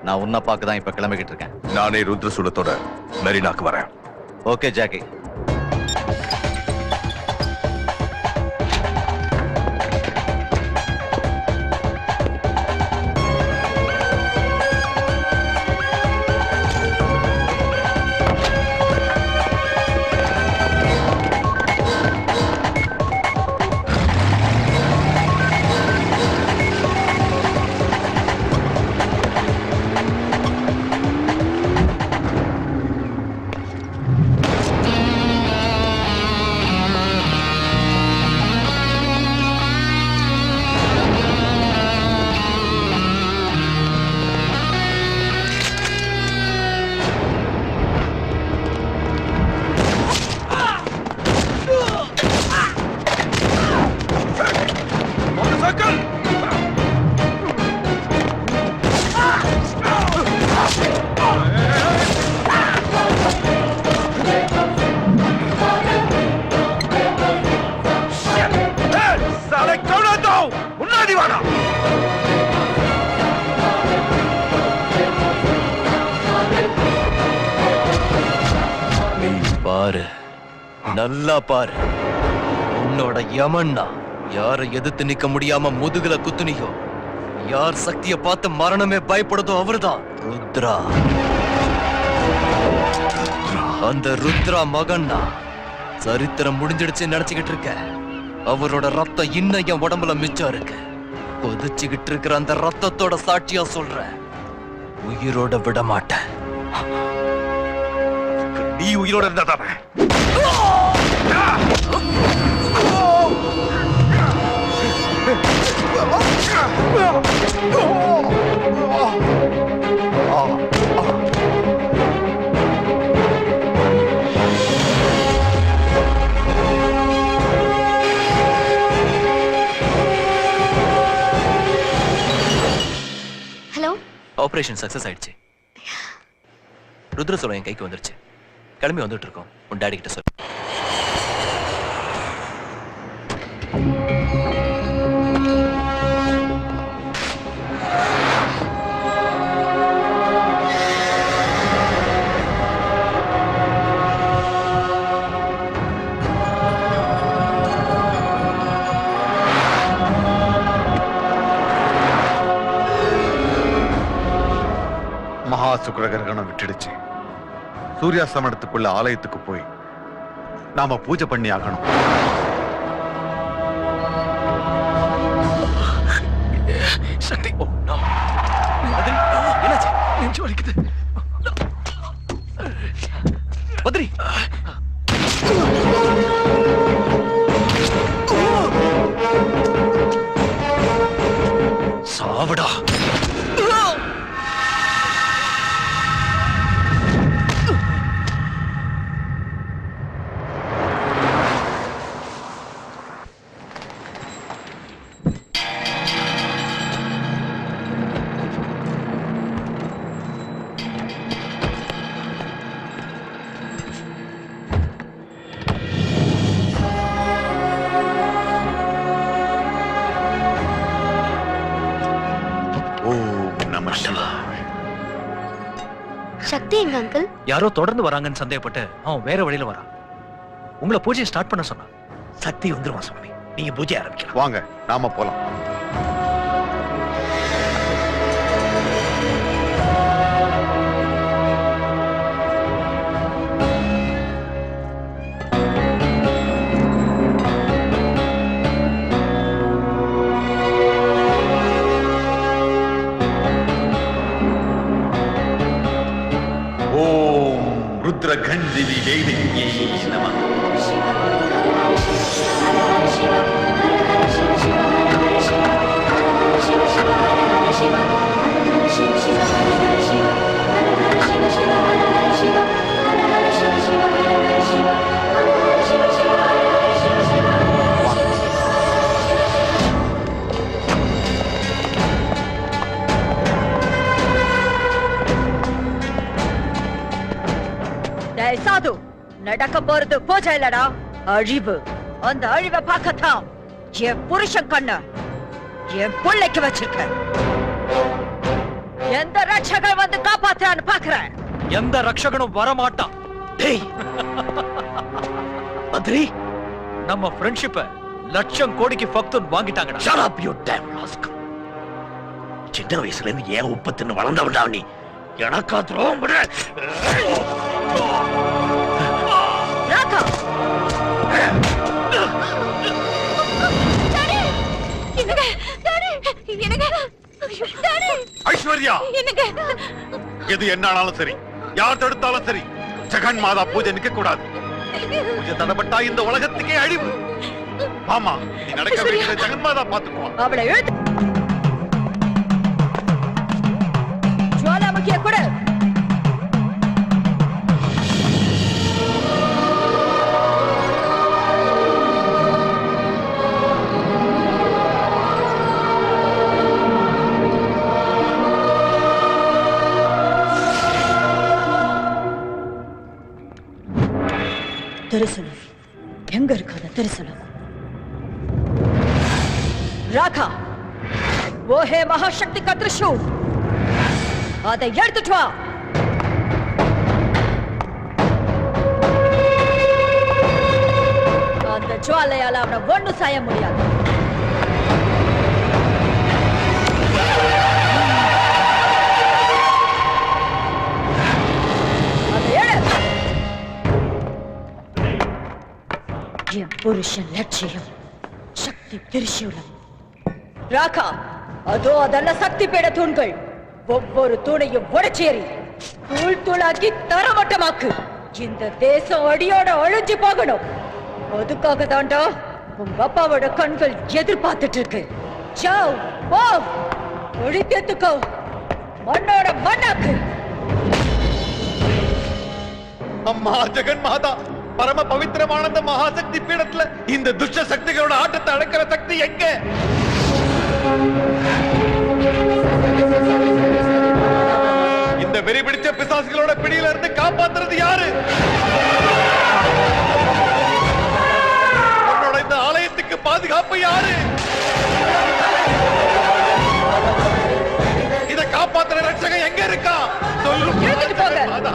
நான் உன்னை பார்க்க தான் இப்ப கிளம்பிக்கிட்டு இருக்கேன்.
நானே ருத்ரசூலத்தோட மெரினாக்கு வரேன்.
Okay Jackie.
நல்லா பாரு. உன்னோட யமன்னா யாரை எதிர்த்து நிக்க முடியாம முதுகுல குத்துனியோ, யார் சக்திய பார்த்து மரணமே பயப்படுதோ அவர்தான் ருத்ரா. அந்த ருத்ரா மகன்னா சரித்திரம் முடிஞ்சிடுச்சு நினைச்சுக்கிட்டு இருக்க. அவரோட ரத்தம் இன்னும் என் உடம்புல மிச்சம் இருக்கு. கொதிச்சுக்கிட்டு இருக்கிற அந்த ரத்தத்தோட சாட்சியா சொல்ற, உயிரோட விட மாட்டேன்.
நீ உயிரோட இருந்தா தானே
ஹலோ.
ஆபரேஷன் சக்சஸ் ஆயிடுச்சு. ருத்ர சோளம் என் கைக்கு வந்துருச்சு. கிளம்பி வந்துட்டு இருக்கோம். உன் டாடி கிட்ட சொல்லு.
மகா சுக்கிர கிரகணம் விட்டுடுச்சு. சூரியாஸ்தமனத்துக்குள்ள ஆலயத்துக்கு போய் நாம பூஜை பண்ணி ஆகணும்.
சக்தி, என்னாச்சு? நெஞ்சு வலிக்குது.
பத்ரி,
சாவடா.
சக்தி எங்க அங்கிள்?
யாரோ தொடர்ந்து வராங்கன்னு சந்தேகப்பட்டு அவன் வேற வழியில வரான். உங்களை பூஜையை ஸ்டார்ட் பண்ண சொன்னான். சக்தி வந்துருவான் சுவாமி. நீங்க பூஜை ஆரம்பிக்கலாம்.
வாங்க, நாம போலாம்.
ருத்ரகந்திவி தேவியே நமः.
சாது, நடக்க போறது பூஜை இல்லடா, அழிவு. அந்த அழிவை பார்க்கத்தான் என் புருஷன் கண்ண என் பிள்ளைக்கு வச்சிருக்க. எந்த ரட்சகன் வந்து காப்பாத்துறான்னு பாக்குறேன்.
எந்த ரட்சகனும் வரமாட்டான். டேய் மந்திரி, நம்ம ஃப்ரெண்ட்ஷிப்பை லட்சம் கோடிக்கு ஃபக்துன் வாங்கிட்டாங்கடா.
Shut up you damn rascal. சின்ன வயசுல இருந்து ஏன் உப்பத்துன்னு வளர்ந்தவன்டா நீ. எனக்கா துரோகம் பண்ற?
ராகா,
ஐஸ்வர்யா, எது என்னாலும் சரி, யார் தடுத்தாலும் சரி, ஜெகன் மாதா பூஜை நிக்க கூடாது. பூஜை தடப்பட்டா இந்த உலகத்துக்கே அழிவு. ஆமா, நீ நடக்க வேண்டிய ஜெகன் மாதா பாத்துக்குவான்.
அவளை எழுது. ஜுவாலாமுகிய கூட தரிசனம் எங்க இருக்காத தரிசனம். ராகா, वो है महाशक्ति का त्रिशूल. அதை எடுத்துட்டு வா. ஜுவாலையால அவனை ஒண்ணு செய்ய முடியாது. என் புருஷன் லட்சியம் சக்தி திரிசூலம். ராகா, அதோ அதெல்லாம் சக்தி பீட தூண்கள். ஒவ்வொரு தூணையும் உடைச்சேரி தூள் தூளாக்கி தரமட்டமாக்கு. இந்த தேசம் அடியோட அழிஞ்சு போகணும். அதுக்காக தாண்டா உங்க அப்பாவோட கண்கள் எதிர்பார்த்துட்டு இருக்கு. சாவ் போ, ஒழித்தேத்துக்கோ, மண்ணோட மண்ணாக்கு.
அம்மா ஜெகன் மாதா, பரம பவித்திரமான அந்த மகாசக்தி பீடத்துல இந்த துஷ்ட சக்திகளோட ஆட்டத்தை அடக்கிற சக்தி எங்க? இந்த வெறி பிடிச்ச பிசாசுகளோட பிடியில இருந்து காப்பாத்துறது யாரு? உன்னோட இந்த ஆலயத்துக்கு பாதுகாப்பு யாரு? இத காப்பாத்துற ரட்சகன் எங்க இருக்கா? சொல்லு மாதா.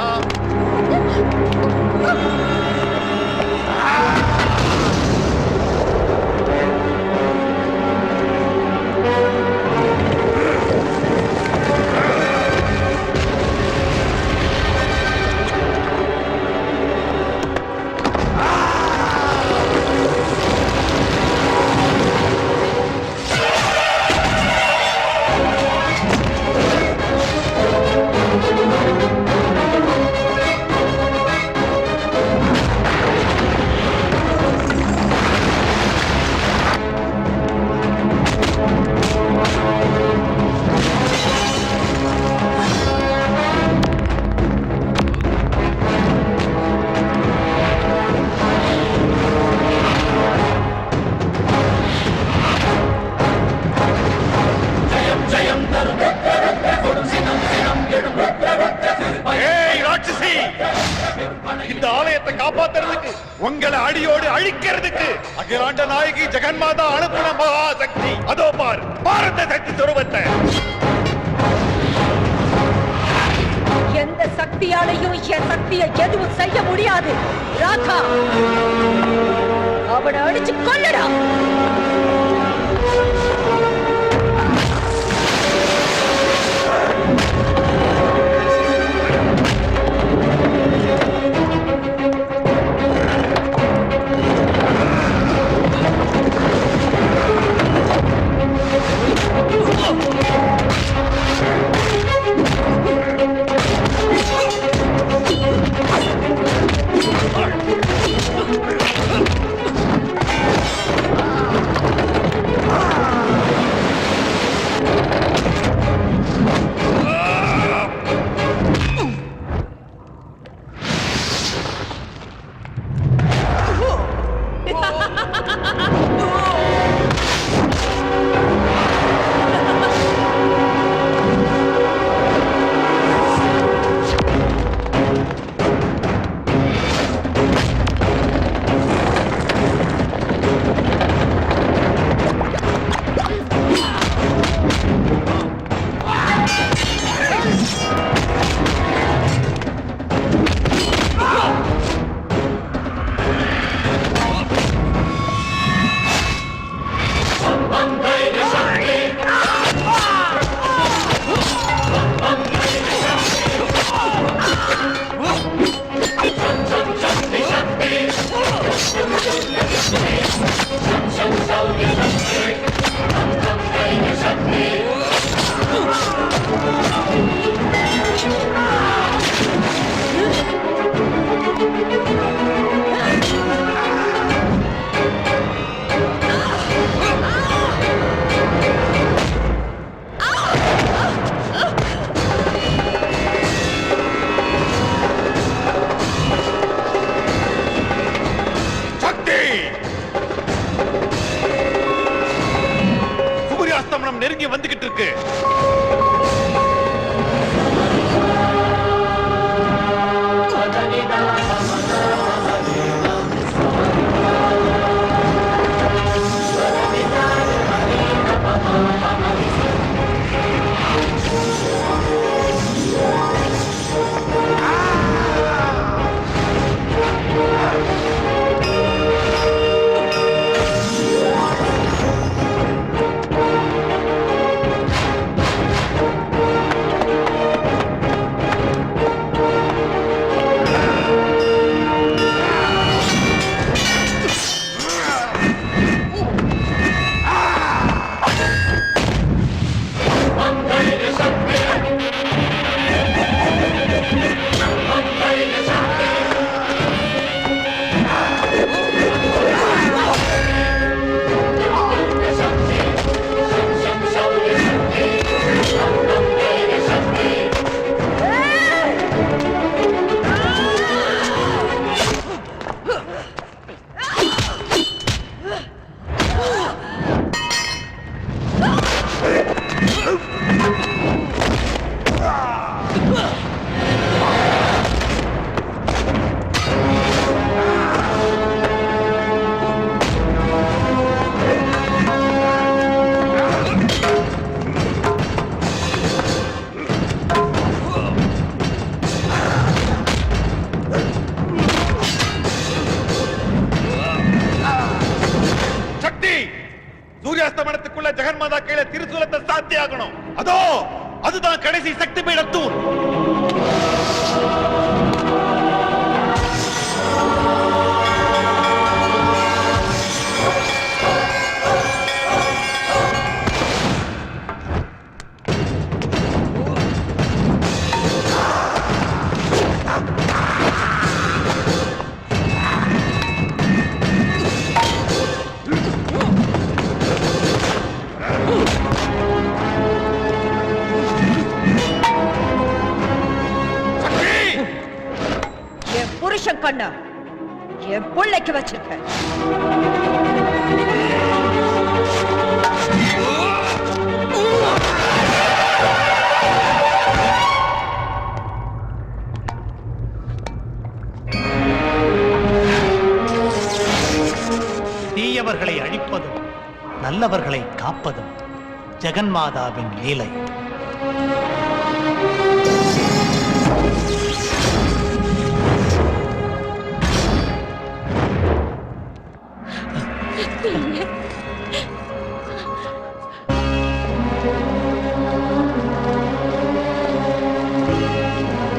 இந்த ஆலயத்தை காப்பாத்துறதுக்கு, உங்களை அடியோடு அழிக்கிறதுக்கு அகிலாண்ட நாயகி ஜெகன்மாதா அனுப்பின மகாசக்தி அதோ பார், பாரத சக்தி சொரூபத்தை.
எந்த சக்தியாலையும் என் சக்தியை எதுவும் செய்ய முடியாது. ராகா, அவனை அடிச்சு கொல்லடா.
நெருங்கி வந்துகிட்டு இருக்கு. சூரியாஸ்தமனத்துக்குள்ள ஜெகன்மாதா கீழே திருசூலத்தை சாத்தி ஆகணும். அதோ அதுதான் கடைசி சக்தி பீடத்தூண்.
புருஷன் கண்ணா என் பிள்ளைக்கு வச்சிருக்க.
தீயவர்களை அழிப்பதும் நல்லவர்களை காப்பதும் ஜெகன்மாதாவின் லீலை.